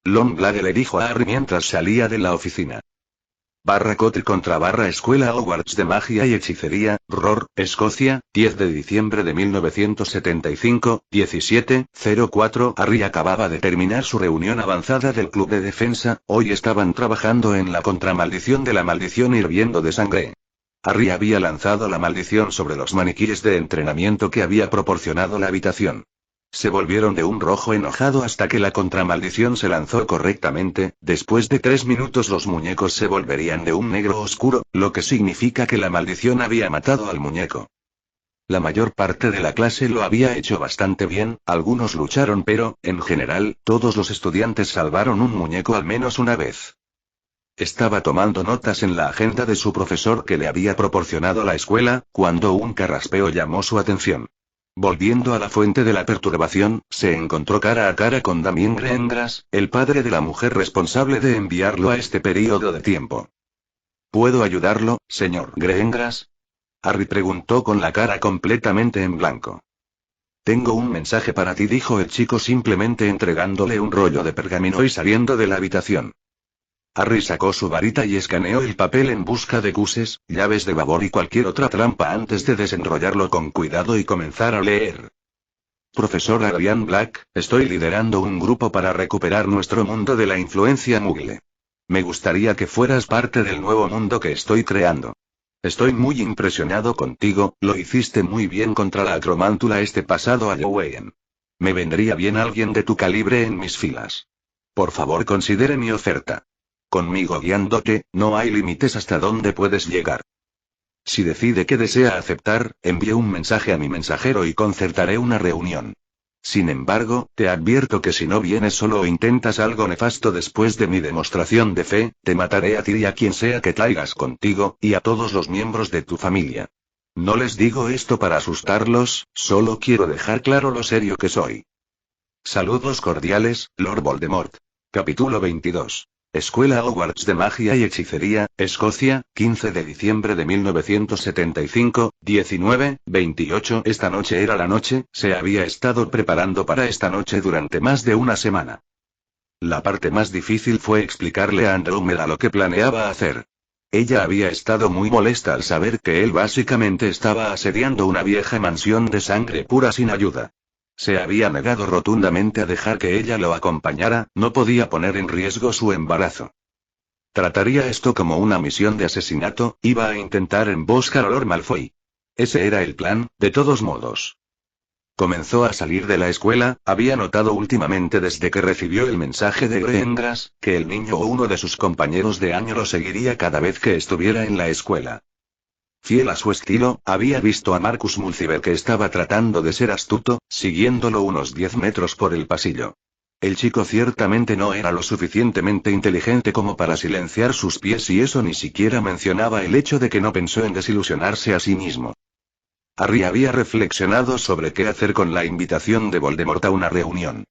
Longblade le dijo a Harry mientras salía de la oficina. /Cotter contra /Escuela Hogwarts de Magia y Hechicería, Roar, Escocia, 10 de diciembre de 1975, 17:04. Harry acababa de terminar su reunión avanzada del club de defensa. Hoy estaban trabajando en la contramaldición de la maldición hirviendo de sangre. Harry había lanzado la maldición sobre los maniquíes de entrenamiento que había proporcionado la habitación. Se volvieron de un rojo enojado hasta que la contramaldición se lanzó correctamente. Después de 3 minutos los muñecos se volverían de un negro oscuro, lo que significa que la maldición había matado al muñeco. La mayor parte de la clase lo había hecho bastante bien, algunos lucharon pero, en general, todos los estudiantes salvaron un muñeco al menos una vez. Estaba tomando notas en la agenda de su profesor que le había proporcionado la escuela, cuando un carraspeo llamó su atención. Volviendo a la fuente de la perturbación, se encontró cara a cara con Damien Greengrass, el padre de la mujer responsable de enviarlo a este período de tiempo. ¿Puedo ayudarlo, señor Greengrass?, Harry preguntó con la cara completamente en blanco. «Tengo un mensaje para ti», dijo el chico simplemente entregándole un rollo de pergamino y saliendo de la habitación. Harry sacó su varita y escaneó el papel en busca de cuses, llaves de babor y cualquier otra trampa antes de desenrollarlo con cuidado y comenzar a leer. «Profesor Adrian Black, estoy liderando un grupo para recuperar nuestro mundo de la influencia Muggle. Me gustaría que fueras parte del nuevo mundo que estoy creando. Estoy muy impresionado contigo, lo hiciste muy bien contra la acromántula este pasado Halloween. Me vendría bien alguien de tu calibre en mis filas. Por favor, considere mi oferta. Conmigo guiándote, no hay límites hasta dónde puedes llegar. Si decide que desea aceptar, envíe un mensaje a mi mensajero y concertaré una reunión. Sin embargo, te advierto que si no vienes solo o intentas algo nefasto después de mi demostración de fe, te mataré a ti y a quien sea que traigas contigo, y a todos los miembros de tu familia. No les digo esto para asustarlos, solo quiero dejar claro lo serio que soy. Saludos cordiales, Lord Voldemort. Capítulo 22. Escuela Hogwarts de Magia y Hechicería, Escocia, 15 de diciembre de 1975, 19:28. Esta noche era la noche, se había estado preparando para esta noche durante más de una semana. La parte más difícil fue explicarle a Andrómeda lo que planeaba hacer. Ella había estado muy molesta al saber que él básicamente estaba asediando una vieja mansión de sangre pura sin ayuda. Se había negado rotundamente a dejar que ella lo acompañara, no podía poner en riesgo su embarazo. Trataría esto como una misión de asesinato, iba a intentar emboscar a Lord Malfoy. Ese era el plan, de todos modos. Comenzó a salir de la escuela, había notado últimamente desde que recibió el mensaje de Greengrass, que el niño o uno de sus compañeros de año lo seguiría cada vez que estuviera en la escuela. Fiel a su estilo, había visto a Marcus Mulciber que estaba tratando de ser astuto, siguiéndolo unos 10 metros por el pasillo. El chico ciertamente no era lo suficientemente inteligente como para silenciar sus pies y eso ni siquiera mencionaba el hecho de que no pensó en desilusionarse a sí mismo. Harry había reflexionado sobre qué hacer con la invitación de Voldemort a una reunión.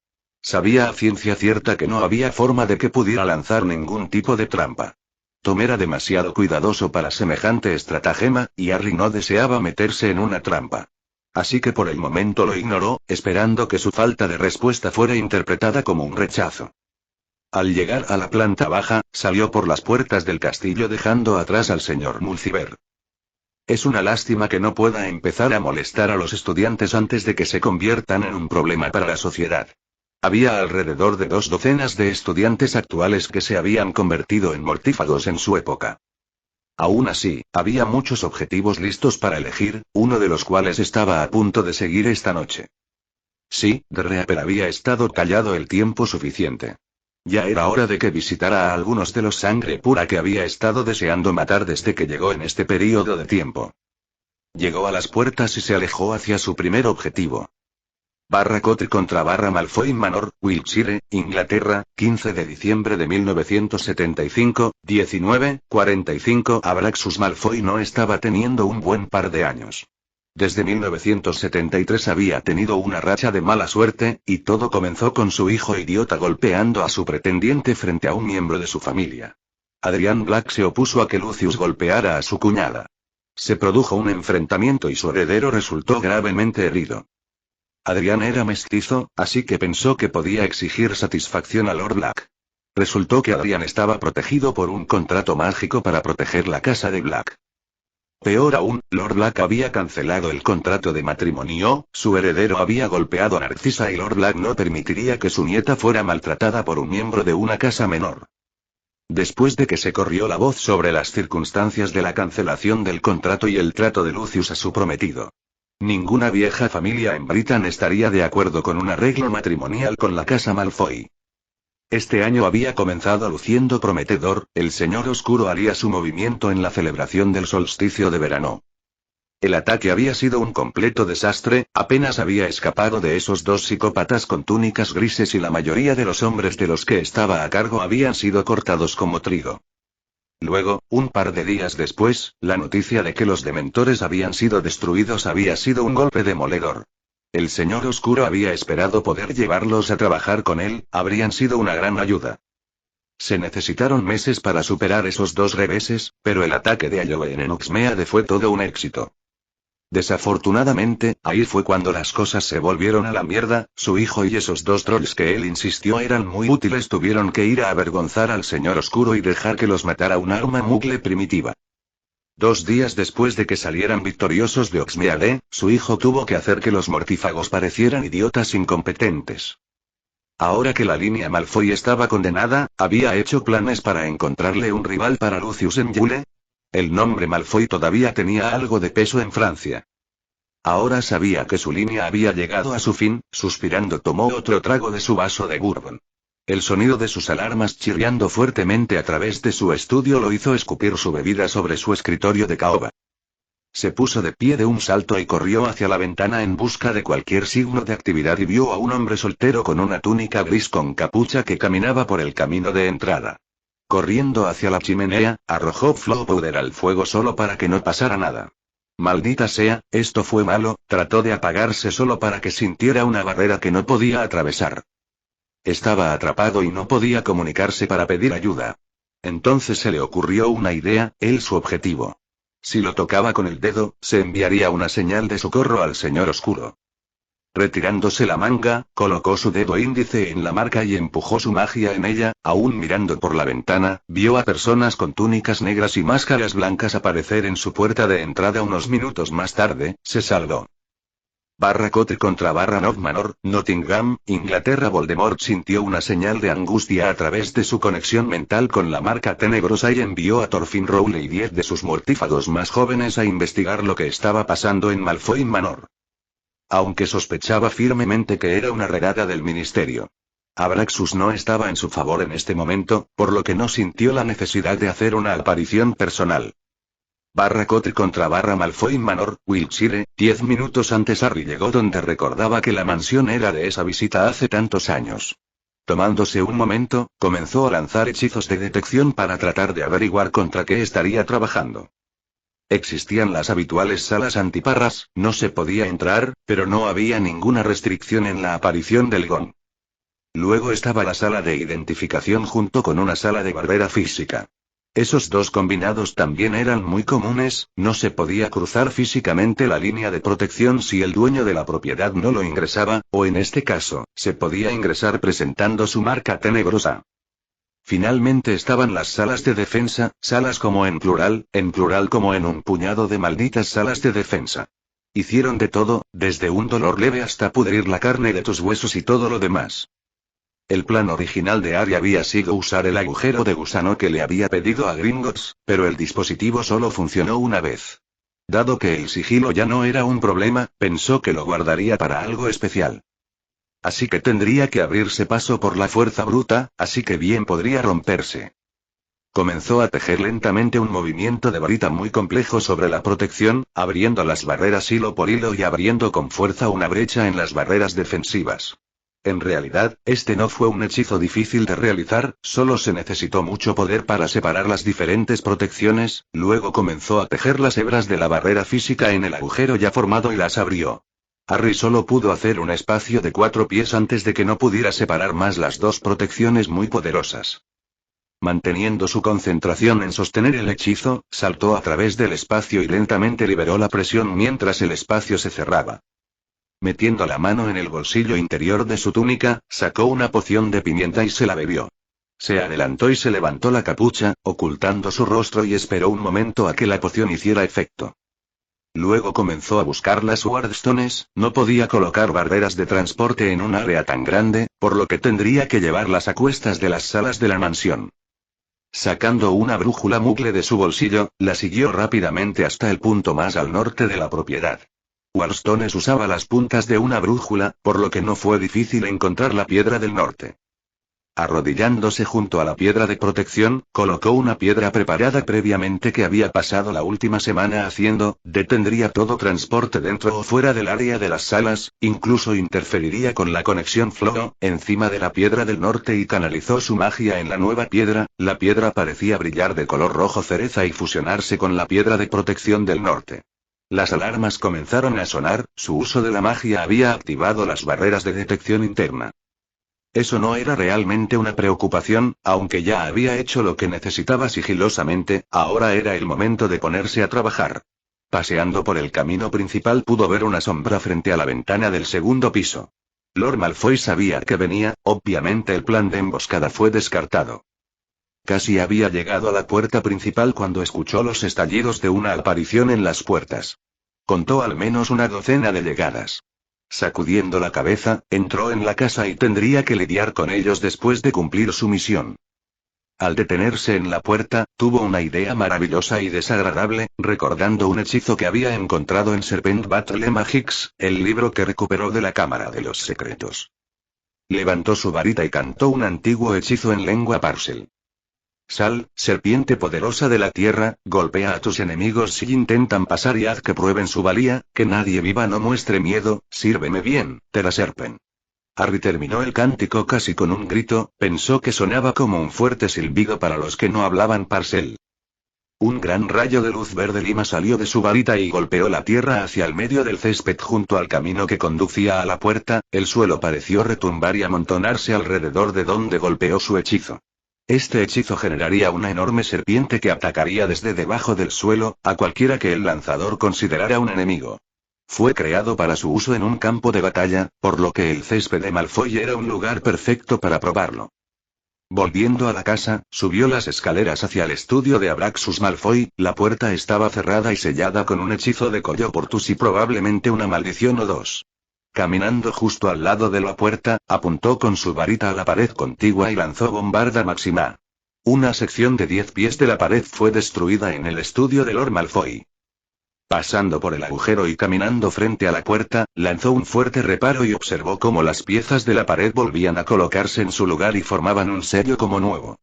Sabía a ciencia cierta que no había forma de que pudiera lanzar ningún tipo de trampa. Tom era demasiado cuidadoso para semejante estratagema, y Harry no deseaba meterse en una trampa. Así que por el momento lo ignoró, esperando que su falta de respuesta fuera interpretada como un rechazo. Al llegar a la planta baja, salió por las puertas del castillo dejando atrás al señor Mulciber. Es una lástima que no pueda empezar a molestar a los estudiantes antes de que se conviertan en un problema para la sociedad. Había alrededor de 2 docenas de estudiantes actuales que se habían convertido en mortífagos en su época. Aún así, había muchos objetivos listos para elegir, uno de los cuales estaba a punto de seguir esta noche. Sí, Draper había estado callado el tiempo suficiente. Ya era hora de que visitara a algunos de los sangre pura que había estado deseando matar desde que llegó en este período de tiempo. Llegó a las puertas y se alejó hacia su primer objetivo. Cotter contra Malfoy Manor, Wiltshire, Inglaterra, 15 de diciembre de 1975, 19:45. Abraxus Malfoy no estaba teniendo un buen par de años. Desde 1973 había tenido una racha de mala suerte, y todo comenzó con su hijo idiota golpeando a su pretendiente frente a un miembro de su familia. Adrian Black se opuso a que Lucius golpeara a su cuñada. Se produjo un enfrentamiento y su heredero resultó gravemente herido. Adrian era mestizo, así que pensó que podía exigir satisfacción a Lord Black. Resultó que Adrian estaba protegido por un contrato mágico para proteger la casa de Black. Peor aún, Lord Black había cancelado el contrato de matrimonio, su heredero había golpeado a Narcisa y Lord Black no permitiría que su nieta fuera maltratada por un miembro de una casa menor. Después de que se corrió la voz sobre las circunstancias de la cancelación del contrato y el trato de Lucius a su prometido. Ninguna vieja familia en Britain estaría de acuerdo con un arreglo matrimonial con la casa Malfoy. Este año había comenzado luciendo prometedor, el Señor Oscuro haría su movimiento en la celebración del solsticio de verano. El ataque había sido un completo desastre, apenas había escapado de esos 2 psicópatas con túnicas grises y la mayoría de los hombres de los que estaba a cargo habían sido cortados como trigo. Luego, un par de días después, la noticia de que los dementores habían sido destruidos había sido un golpe demoledor. El Señor Oscuro había esperado poder llevarlos a trabajar con él, habrían sido una gran ayuda. Se necesitaron meses para superar esos 2 reveses, pero el ataque de Halloween en Hogsmeade fue todo un éxito. Desafortunadamente, ahí fue cuando las cosas se volvieron a la mierda, su hijo y esos 2 trolls que él insistió eran muy útiles tuvieron que ir a avergonzar al Señor Oscuro y dejar que los matara un arma mugle primitiva. 2 días después de que salieran victoriosos de Hogsmeade, su hijo tuvo que hacer que los mortífagos parecieran idiotas incompetentes. Ahora que la línea Malfoy estaba condenada, había hecho planes para encontrarle un rival para Lucius en Yule. El nombre Malfoy todavía tenía algo de peso en Francia. Ahora sabía que su línea había llegado a su fin, suspirando tomó otro trago de su vaso de bourbon. El sonido de sus alarmas chirriando fuertemente a través de su estudio lo hizo escupir su bebida sobre su escritorio de caoba. Se puso de pie de un salto y corrió hacia la ventana en busca de cualquier signo de actividad y vio a un hombre soltero con una túnica gris con capucha que caminaba por el camino de entrada. Corriendo hacia la chimenea, arrojó flow powder al fuego solo para que no pasara nada. Maldita sea, esto fue malo, trató de apagarse solo para que sintiera una barrera que no podía atravesar. Estaba atrapado y no podía comunicarse para pedir ayuda. Entonces se le ocurrió una idea, su objetivo. Si lo tocaba con el dedo, se enviaría una señal de socorro al señor oscuro. Retirándose la manga, colocó su dedo índice en la marca y empujó su magia en ella. Aún mirando por la ventana, vio a personas con túnicas negras y máscaras blancas aparecer en su puerta de entrada. Unos minutos más tarde, se salvó. /Cote contra /Nog Manor, Nottingham, Inglaterra. Voldemort sintió una señal de angustia a través de su conexión mental con la marca tenebrosa y envió a Thorfinn Rowley y 10 de sus mortífagos más jóvenes a investigar lo que estaba pasando en Malfoy Manor. Aunque sospechaba firmemente que era una redada del ministerio. Abraxus no estaba en su favor en este momento, por lo que no sintió la necesidad de hacer una aparición personal. /Cote contra /Malfoy Manor, Wiltshire. 10 minutos antes Harry llegó donde recordaba que la mansión era de esa visita hace tantos años. Tomándose un momento, comenzó a lanzar hechizos de detección para tratar de averiguar contra qué estaría trabajando. Existían las habituales salas antiparras, no se podía entrar, pero no había ninguna restricción en la aparición del gong. Luego estaba la sala de identificación junto con una sala de barrera física. Esos dos combinados también eran muy comunes, no se podía cruzar físicamente la línea de protección si el dueño de la propiedad no lo ingresaba, o en este caso, se podía ingresar presentando su marca tenebrosa. Finalmente estaban las salas de defensa, salas como en plural como en un puñado de malditas salas de defensa. Hicieron de todo, desde un dolor leve hasta pudrir la carne de tus huesos y todo lo demás. El plan original de Harry había sido usar el agujero de gusano que le había pedido a Gringotts, pero el dispositivo solo funcionó una vez. Dado que el sigilo ya no era un problema, pensó que lo guardaría para algo especial. Así que tendría que abrirse paso por la fuerza bruta, así que bien podría romperse. Comenzó a tejer lentamente un movimiento de varita muy complejo sobre la protección, abriendo las barreras hilo por hilo y abriendo con fuerza una brecha en las barreras defensivas. En realidad, este no fue un hechizo difícil de realizar, solo se necesitó mucho poder para separar las diferentes protecciones. Luego comenzó a tejer las hebras de la barrera física en el agujero ya formado y las abrió. Harry solo pudo hacer un espacio de 4 pies antes de que no pudiera separar más las dos protecciones muy poderosas. Manteniendo su concentración en sostener el hechizo, saltó a través del espacio y lentamente liberó la presión mientras el espacio se cerraba. Metiendo la mano en el bolsillo interior de su túnica, sacó una poción de pimienta y se la bebió. Se adelantó y se levantó la capucha, ocultando su rostro y esperó un momento a que la poción hiciera efecto. Luego comenzó a buscar las Wardstones. No podía colocar barreras de transporte en un área tan grande, por lo que tendría que llevarlas a cuestas de las salas de la mansión. Sacando una brújula Muggle de su bolsillo, la siguió rápidamente hasta el punto más al norte de la propiedad. Wardstones usaba las puntas de una brújula, por lo que no fue difícil encontrar la piedra del norte. Arrodillándose junto a la piedra de protección, colocó una piedra preparada previamente que había pasado la última semana haciendo. Detendría todo transporte dentro o fuera del área de las salas, incluso interferiría con la conexión flow encima de la piedra del norte y canalizó su magia en la nueva piedra. La piedra parecía brillar de color rojo cereza y fusionarse con la piedra de protección del norte. Las alarmas comenzaron a sonar. Su uso de la magia había activado las barreras de detección interna. Eso no era realmente una preocupación, aunque ya había hecho lo que necesitaba sigilosamente. Ahora era el momento de ponerse a trabajar. Paseando por el camino principal pudo ver una sombra frente a la ventana del segundo piso. Lord Malfoy sabía que venía, obviamente el plan de emboscada fue descartado. Casi había llegado a la puerta principal cuando escuchó los estallidos de una aparición en las puertas. Contó al menos una docena de llegadas. Sacudiendo la cabeza, entró en la casa y tendría que lidiar con ellos después de cumplir su misión. Al detenerse en la puerta, tuvo una idea maravillosa y desagradable, recordando un hechizo que había encontrado en Serpent Battle Magics, el libro que recuperó de la Cámara de los Secretos. Levantó su varita y cantó un antiguo hechizo en lengua Parcel. Sal, serpiente poderosa de la tierra, golpea a tus enemigos si intentan pasar y haz que prueben su valía, que nadie viva no muestre miedo, sírveme bien, Teraserpen. Harry terminó el cántico casi con un grito, pensó que sonaba como un fuerte silbido para los que no hablaban parcel. Un gran rayo de luz verde lima salió de su varita y golpeó la tierra hacia el medio del césped junto al camino que conducía a la puerta, el suelo pareció retumbar y amontonarse alrededor de donde golpeó su hechizo. Este hechizo generaría una enorme serpiente que atacaría desde debajo del suelo, a cualquiera que el lanzador considerara un enemigo. Fue creado para su uso en un campo de batalla, por lo que el césped de Malfoy era un lugar perfecto para probarlo. Volviendo a la casa, subió las escaleras hacia el estudio de Abraxus Malfoy, la puerta estaba cerrada y sellada con un hechizo de Collo Portus y probablemente una maldición o dos. Caminando justo al lado de la puerta, apuntó con su varita a la pared contigua y lanzó Bombarda Maxima. Una sección de 10 pies de la pared fue destruida en el estudio de Lord Malfoy. Pasando por el agujero y caminando frente a la puerta, lanzó un fuerte reparo y observó cómo las piezas de la pared volvían a colocarse en su lugar y formaban un sello como nuevo.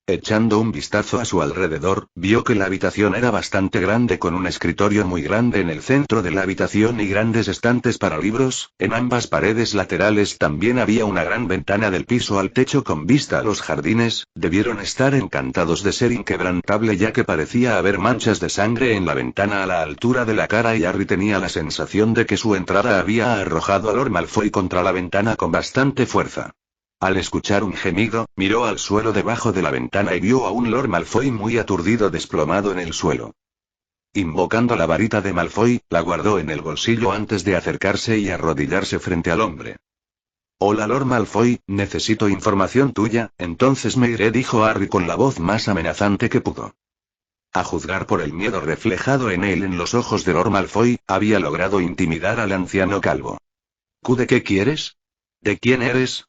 Echando un vistazo a su alrededor, vio que la habitación era bastante grande con un escritorio muy grande en el centro de la habitación y grandes estantes para libros, en ambas paredes laterales también había una gran ventana del piso al techo con vista a los jardines, debieron estar encantados de ser inquebrantable ya que parecía haber manchas de sangre en la ventana a la altura de la cara y Harry tenía la sensación de que su entrada había arrojado a Lord Malfoy contra la ventana con bastante fuerza. Al escuchar un gemido, miró al suelo debajo de la ventana y vio a un Lord Malfoy muy aturdido desplomado en el suelo. Invocando la varita de Malfoy, la guardó en el bolsillo antes de acercarse y arrodillarse frente al hombre. «Hola Lord Malfoy, necesito información tuya, entonces me iré», dijo Harry con la voz más amenazante que pudo. A juzgar por el miedo reflejado en él en los ojos de Lord Malfoy, había logrado intimidar al anciano calvo. «¿De qué quieres? ¿De quién eres?»,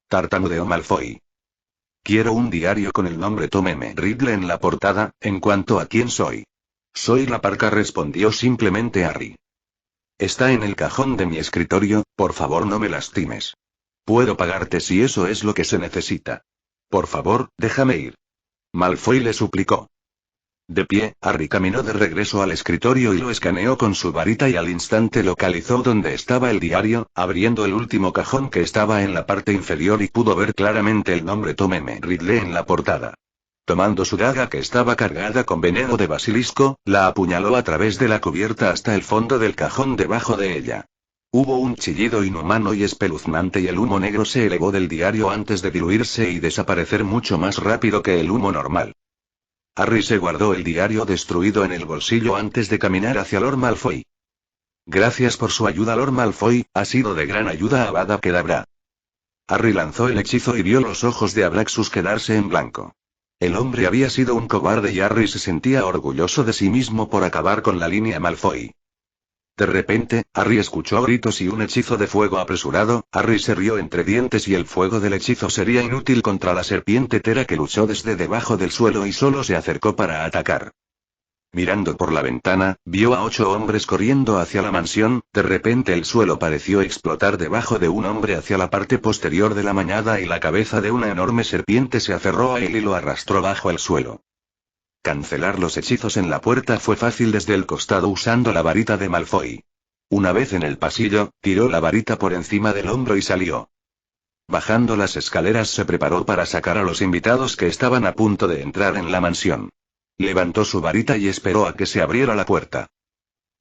tartamudeó Malfoy. «Quiero un diario con el nombre Tom M. Riddle en la portada, en cuanto a quién soy». «Soy la parca», respondió simplemente Harry. «Está en el cajón de mi escritorio, por favor no me lastimes. Puedo pagarte si eso es lo que se necesita. Por favor, déjame ir». Malfoy le suplicó. De pie, Harry caminó de regreso al escritorio y lo escaneó con su varita y al instante localizó donde estaba el diario, abriendo el último cajón que estaba en la parte inferior y pudo ver claramente el nombre Tom M. Riddle en la portada. Tomando su daga que estaba cargada con veneno de basilisco, la apuñaló a través de la cubierta hasta el fondo del cajón debajo de ella. Hubo un chillido inhumano y espeluznante y el humo negro se elevó del diario antes de diluirse y desaparecer mucho más rápido que el humo normal. Harry se guardó el diario destruido en el bolsillo antes de caminar hacia Lord Malfoy. «Gracias por su ayuda Lord Malfoy, ha sido de gran ayuda a Avada Kedavra». Harry lanzó el hechizo y vio los ojos de Abraxus quedarse en blanco. El hombre había sido un cobarde y Harry se sentía orgulloso de sí mismo por acabar con la línea Malfoy. De repente, Harry escuchó gritos y un hechizo de fuego apresurado. Harry se rió entre dientes y el fuego del hechizo sería inútil contra la serpiente Tera que luchó desde debajo del suelo y solo se acercó para atacar. Mirando por la ventana, vio a 8 hombres corriendo hacia la mansión. De repente el suelo pareció explotar debajo de un hombre hacia la parte posterior de la mañana y la cabeza de una enorme serpiente se aferró a él y lo arrastró bajo el suelo. Cancelar los hechizos en la puerta fue fácil desde el costado usando la varita de Malfoy. Una vez en el pasillo, tiró la varita por encima del hombro y salió. Bajando las escaleras se preparó para sacar a los invitados que estaban a punto de entrar en la mansión. Levantó su varita y esperó a que se abriera la puerta.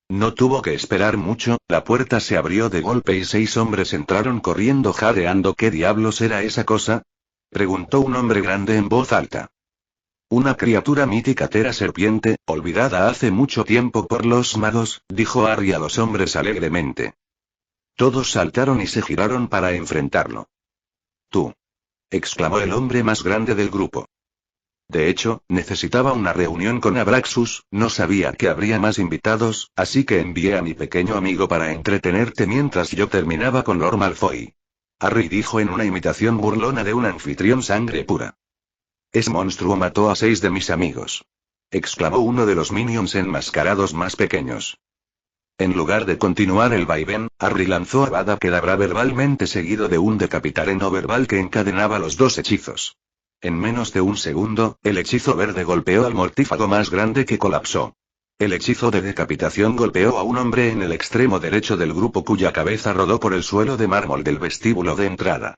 No tuvo que esperar mucho, la puerta se abrió de golpe y 6 hombres entraron corriendo jadeando. «¿Qué diablos era esa cosa?», preguntó un hombre grande en voz alta. «Una criatura mítica Tera serpiente, olvidada hace mucho tiempo por los magos», dijo Harry a los hombres alegremente. Todos saltaron y se giraron para enfrentarlo. «Tú», exclamó el hombre más grande del grupo. De hecho, necesitaba una reunión con Abraxus, no sabía que habría más invitados, así que envié a mi pequeño amigo para entretenerte mientras yo terminaba con Lord Malfoy. Harry dijo en una imitación burlona de un anfitrión sangre pura. «Ese monstruo mató a 6 de mis amigos», exclamó uno de los minions enmascarados más pequeños. En lugar de continuar el vaivén, Harry lanzó Avada Kedavra verbalmente seguido de un decapitare no verbal que encadenaba los 2 hechizos. En menos de un segundo, el hechizo verde golpeó al mortífago más grande que colapsó. El hechizo de decapitación golpeó a un hombre en el extremo derecho del grupo cuya cabeza rodó por el suelo de mármol del vestíbulo de entrada.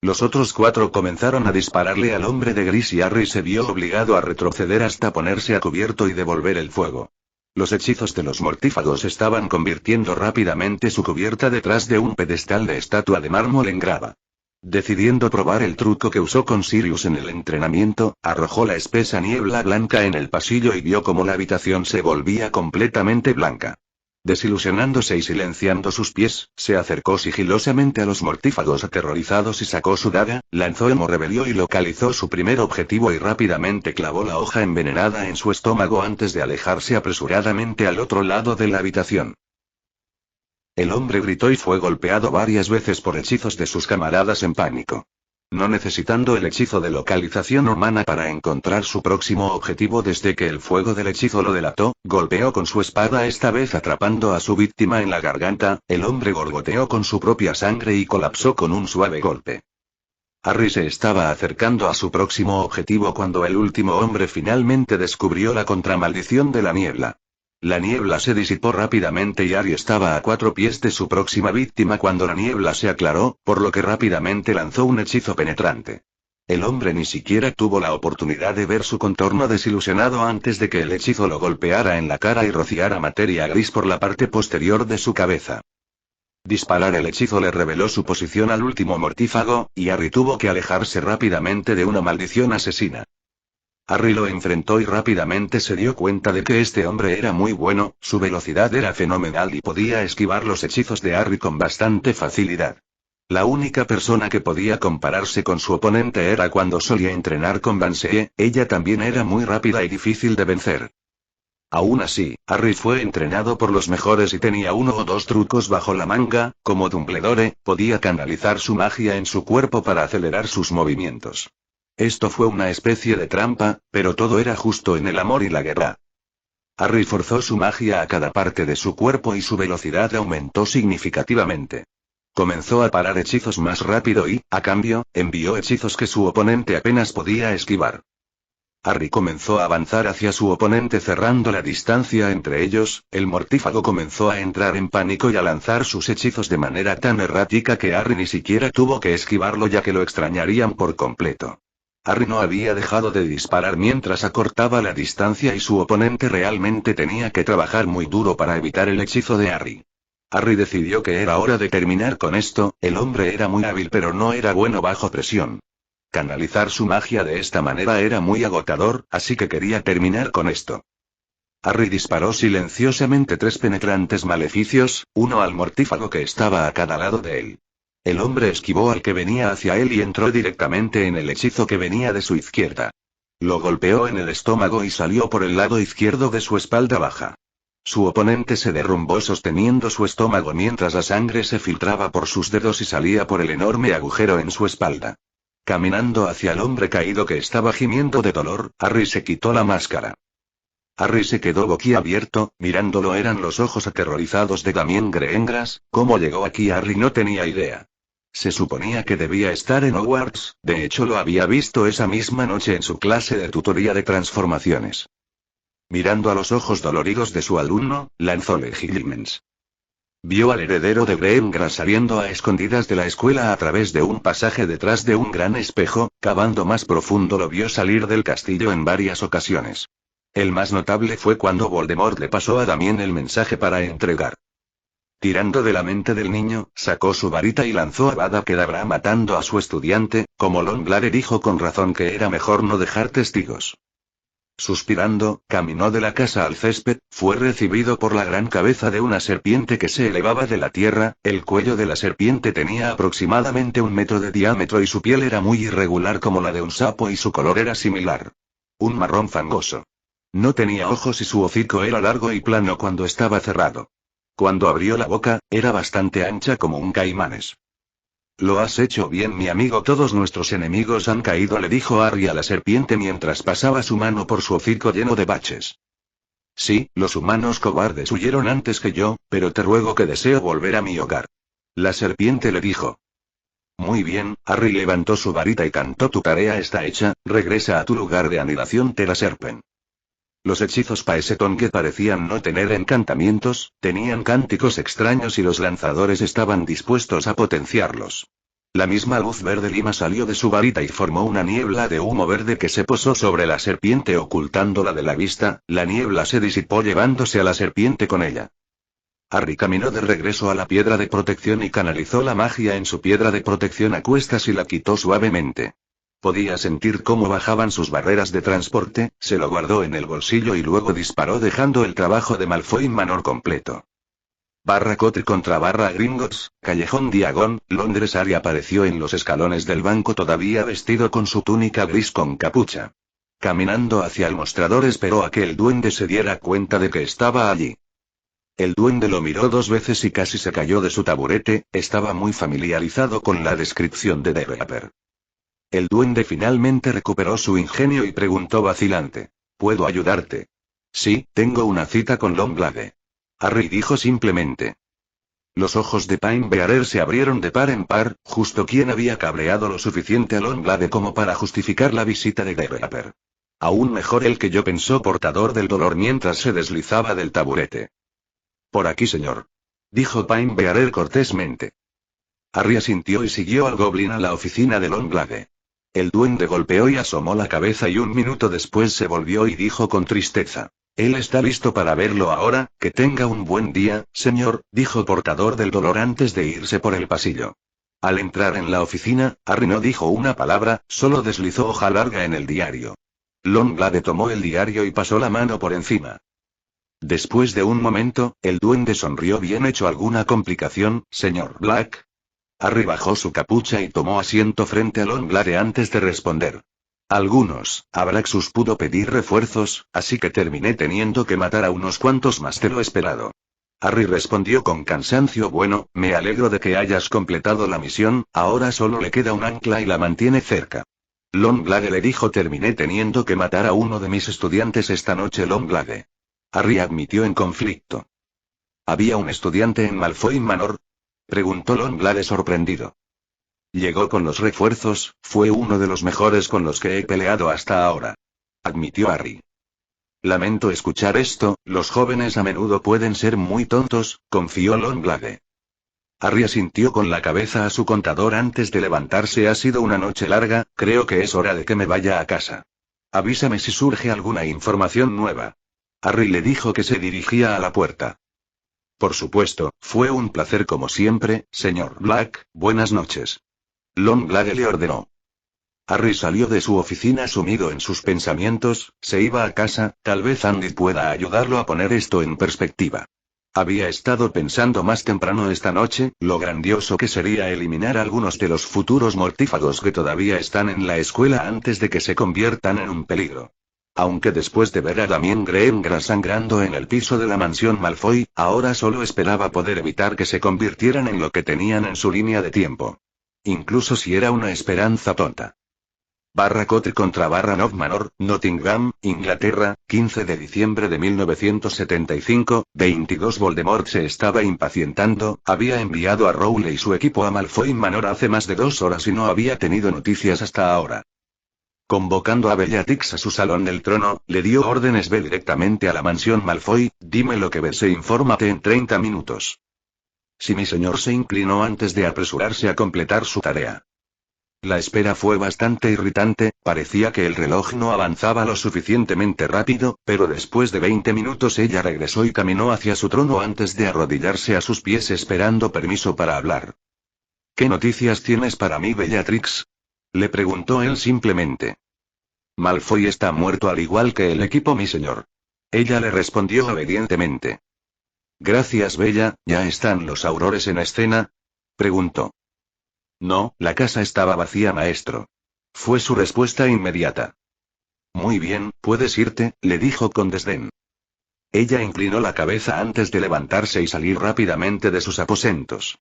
Los otros 4 comenzaron a dispararle al hombre de gris y Harry se vio obligado a retroceder hasta ponerse a cubierto y devolver el fuego. Los hechizos de los mortífagos estaban convirtiendo rápidamente su cubierta detrás de un pedestal de estatua de mármol en grava. Decidiendo probar el truco que usó con Sirius en el entrenamiento, arrojó la espesa niebla blanca en el pasillo y vio cómo la habitación se volvía completamente blanca. Desilusionándose y silenciando sus pies, se acercó sigilosamente a los mortífagos aterrorizados y sacó su daga, lanzó el morrebelio y localizó su primer objetivo y rápidamente clavó la hoja envenenada en su estómago antes de alejarse apresuradamente al otro lado de la habitación. El hombre gritó y fue golpeado varias veces por hechizos de sus camaradas en pánico. No necesitando el hechizo de localización humana para encontrar su próximo objetivo desde que el fuego del hechizo lo delató, golpeó con su espada esta vez atrapando a su víctima en la garganta, el hombre gorgoteó con su propia sangre y colapsó con un suave golpe. Harry se estaba acercando a su próximo objetivo cuando el último hombre finalmente descubrió la contramaldición de la niebla. La niebla se disipó rápidamente y Harry estaba a 4 pies de su próxima víctima cuando la niebla se aclaró, por lo que rápidamente lanzó un hechizo penetrante. El hombre ni siquiera tuvo la oportunidad de ver su contorno desilusionado antes de que el hechizo lo golpeara en la cara y rociara materia gris por la parte posterior de su cabeza. Disparar el hechizo le reveló su posición al último mortífago, y Harry tuvo que alejarse rápidamente de una maldición asesina. Harry lo enfrentó y rápidamente se dio cuenta de que este hombre era muy bueno, su velocidad era fenomenal y podía esquivar los hechizos de Harry con bastante facilidad. La única persona que podía compararse con su oponente era cuando solía entrenar con Banshee, ella también era muy rápida y difícil de vencer. Aún así, Harry fue entrenado por los mejores y tenía 1 o 2 trucos bajo la manga, como Dumbledore, podía canalizar su magia en su cuerpo para acelerar sus movimientos. Esto fue una especie de trampa, pero todo era justo en el amor y la guerra. Harry forzó su magia a cada parte de su cuerpo y su velocidad aumentó significativamente. Comenzó a parar hechizos más rápido y, a cambio, envió hechizos que su oponente apenas podía esquivar. Harry comenzó a avanzar hacia su oponente cerrando la distancia entre ellos, el mortífago comenzó a entrar en pánico y a lanzar sus hechizos de manera tan errática que Harry ni siquiera tuvo que esquivarlo ya que lo extrañarían por completo. Harry no había dejado de disparar mientras acortaba la distancia y su oponente realmente tenía que trabajar muy duro para evitar el hechizo de Harry. Harry decidió que era hora de terminar con esto, el hombre era muy hábil pero no era bueno bajo presión. Canalizar su magia de esta manera era muy agotador, así que quería terminar con esto. Harry disparó silenciosamente 3 penetrantes maleficios, uno al mortífago que estaba a cada lado de él. El hombre esquivó al que venía hacia él y entró directamente en el hechizo que venía de su izquierda. Lo golpeó en el estómago y salió por el lado izquierdo de su espalda baja. Su oponente se derrumbó sosteniendo su estómago mientras la sangre se filtraba por sus dedos y salía por el enorme agujero en su espalda. Caminando hacia el hombre caído que estaba gimiendo de dolor, Harry se quitó la máscara. Harry se quedó boquiabierto, mirándolo eran los ojos aterrorizados de Damien Greengrass. ¿Cómo llegó aquí? Harry no tenía idea. Se suponía que debía estar en Hogwarts, de hecho lo había visto esa misma noche en su clase de tutoría de transformaciones. Mirando a los ojos doloridos de su alumno, lanzó Legilimens. Vio al heredero de Greengrass saliendo a escondidas de la escuela a través de un pasaje detrás de un gran espejo, cavando más profundo lo vio salir del castillo en varias ocasiones. El más notable fue cuando Voldemort le pasó a Damien el mensaje para entregar. Tirando de la mente del niño, sacó su varita y lanzó a Avada Kedavra matando a su estudiante, como Longclair dijo con razón que era mejor no dejar testigos. Suspirando, caminó de la casa al césped, fue recibido por la gran cabeza de una serpiente que se elevaba de la tierra, el cuello de la serpiente tenía aproximadamente 1 metro de diámetro y su piel era muy irregular como la de un sapo y su color era similar. Un marrón fangoso. No tenía ojos y su hocico era largo y plano cuando estaba cerrado. Cuando abrió la boca, era bastante ancha como un caimanes. Lo has hecho bien, mi amigo. Todos nuestros enemigos han caído, le dijo Harry a la serpiente mientras pasaba su mano por su hocico lleno de baches. Sí, los humanos cobardes huyeron antes que yo, pero te ruego que deseo volver a mi hogar. La serpiente le dijo. Muy bien, Harry levantó su varita y cantó: tu tarea está hecha, regresa a tu lugar de anidación Tera Serpen. Los hechizos Paeseton, que parecían no tener encantamientos, tenían cánticos extraños y los lanzadores estaban dispuestos a potenciarlos. La misma luz verde lima salió de su varita y formó una niebla de humo verde que se posó sobre la serpiente ocultándola de la vista. La niebla se disipó llevándose a la serpiente con ella. Harry caminó de regreso a la piedra de protección y canalizó la magia en su piedra de protección a cuestas y la quitó suavemente. Podía sentir cómo bajaban sus barreras de transporte, se lo guardó en el bolsillo y luego disparó dejando el trabajo de Malfoy Manor completo. /Cotter contra /Gringotts, Callejón Diagon, Londres. Harry apareció en los escalones del banco todavía vestido con su túnica gris con capucha. Caminando hacia el mostrador esperó a que el duende se diera cuenta de que estaba allí. El duende lo miró 2 veces y casi se cayó de su taburete, estaba muy familiarizado con la descripción de Draper. El duende finalmente recuperó su ingenio y preguntó vacilante: ¿puedo ayudarte? Sí, tengo una cita con Longblade. Harry dijo simplemente. Los ojos de Painbearer se abrieron de par en par, justo quien había cabreado lo suficiente a Longblade como para justificar la visita de Draper. Aún mejor el que yo, pensó portador del dolor mientras se deslizaba del taburete. Por aquí, señor. Dijo Painbearer cortésmente. Harry asintió y siguió al goblin a la oficina de Longblade. El duende golpeó y asomó la cabeza y un minuto después se volvió y dijo con tristeza: él está listo para verlo ahora. Que tenga un buen día, señor, dijo portador del dolor antes de irse por el pasillo. Al entrar en la oficina, Harry no dijo una palabra, solo deslizó hoja larga en el diario. Longblade tomó el diario y pasó la mano por encima. Después de un momento, el duende sonrió. ¿Bien hecho? ¿Alguna complicación, señor Black? Harry bajó su capucha y tomó asiento frente a Longblade antes de responder. Algunos. Abraxus pudo pedir refuerzos, así que terminé teniendo que matar a unos cuantos más de lo esperado. Harry respondió con cansancio. Bueno, me alegro de que hayas completado la misión, ahora solo le queda un ancla y la mantiene cerca. Longblade le dijo: terminé teniendo que matar a uno de mis estudiantes esta noche. Longblade. Harry admitió en conflicto. ¿Había un estudiante en Malfoy Manor? Preguntó Longblade sorprendido. Llegó con los refuerzos, fue uno de los mejores con los que he peleado hasta ahora. Admitió Harry. Lamento escuchar esto, los jóvenes a menudo pueden ser muy tontos, confió Longblade. Harry asintió con la cabeza a su contador antes de levantarse. Ha sido una noche larga, creo que es hora de que me vaya a casa. Avísame si surge alguna información nueva. Harry le dijo que se dirigía a la puerta. Por supuesto, fue un placer como siempre, señor Black, buenas noches. Longblade le ordenó. Harry salió de su oficina sumido en sus pensamientos, se iba a casa, tal vez Andy pueda ayudarlo a poner esto en perspectiva. Había estado pensando más temprano esta noche, lo grandioso que sería eliminar a algunos de los futuros mortífagos que todavía están en la escuela antes de que se conviertan en un peligro. Aunque después de ver a Damien Greengrass sangrando en el piso de la mansión Malfoy, ahora solo esperaba poder evitar que se convirtieran en lo que tenían en su línea de tiempo. Incluso si era una esperanza tonta. /Cotter contra /Knob Manor, Nottingham, Inglaterra, 15 de diciembre de 1975, 22. Voldemort se estaba impacientando, había enviado a Rowley y su equipo a Malfoy Manor hace más de 2 horas y no había tenido noticias hasta ahora. Convocando a Bellatrix a su salón del trono, le dio órdenes: ve directamente a la mansión Malfoy, dime lo que ves e infórmate en 30 minutos. Sí, mi señor. Se inclinó antes de apresurarse a completar su tarea. La espera fue bastante irritante, parecía que el reloj no avanzaba lo suficientemente rápido, pero después de 20 minutos ella regresó y caminó hacia su trono antes de arrodillarse a sus pies esperando permiso para hablar. ¿Qué noticias tienes para mí, Bellatrix? Le preguntó él simplemente. Malfoy está muerto al igual que el equipo, mi señor. Ella le respondió obedientemente. Gracias, Bella. ¿Ya están los aurores en escena? Preguntó. No, la casa estaba vacía, maestro. Fue su respuesta inmediata. Muy bien, puedes irte, le dijo con desdén. Ella inclinó la cabeza antes de levantarse y salir rápidamente de sus aposentos.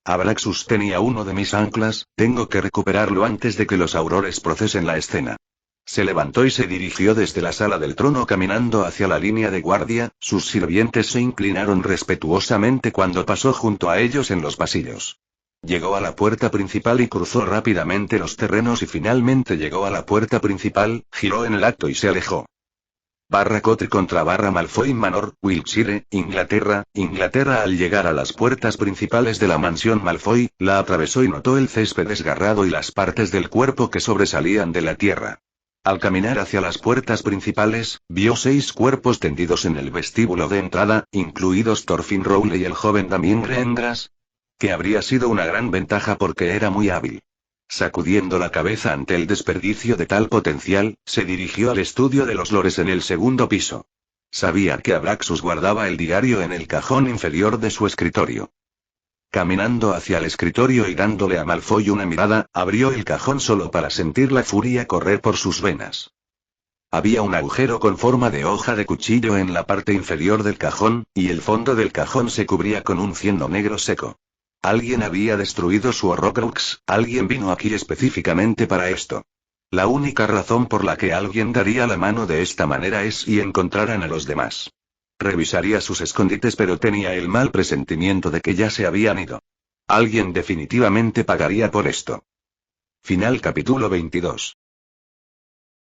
Abraxus tenía uno de mis anclas, tengo que recuperarlo antes de que los aurores procesen la escena. Se levantó y se dirigió desde la sala del trono caminando hacia la línea de guardia, sus sirvientes se inclinaron respetuosamente cuando pasó junto a ellos en los pasillos. Llegó a la puerta principal y cruzó rápidamente los terrenos y finalmente llegó a la puerta principal, giró en el acto y se alejó. Cotter contra Malfoy Manor, Wiltshire, Inglaterra. Inglaterra. Al llegar a las puertas principales de la mansión Malfoy, la atravesó y notó el césped desgarrado y las partes del cuerpo que sobresalían de la tierra. Al caminar hacia las puertas principales, vio 6 cuerpos tendidos en el vestíbulo de entrada, incluidos Thorfinn Rowley y el joven Damien Greengrass, que habría sido una gran ventaja porque era muy hábil. Sacudiendo la cabeza ante el desperdicio de tal potencial, se dirigió al estudio de los lores en el segundo piso. Sabía que Abraxus guardaba el diario en el cajón inferior de su escritorio. Caminando hacia el escritorio y dándole a Malfoy una mirada, abrió el cajón solo para sentir la furia correr por sus venas. Había un agujero con forma de hoja de cuchillo en la parte inferior del cajón, y el fondo del cajón se cubría con un cieno negro seco. Alguien había destruido su Horrocrux, alguien vino aquí específicamente para esto. La única razón por la que alguien daría la mano de esta manera es si encontraran a los demás. Revisaría sus escondites, pero tenía el mal presentimiento de que ya se habían ido. Alguien definitivamente pagaría por esto. Final capítulo 22.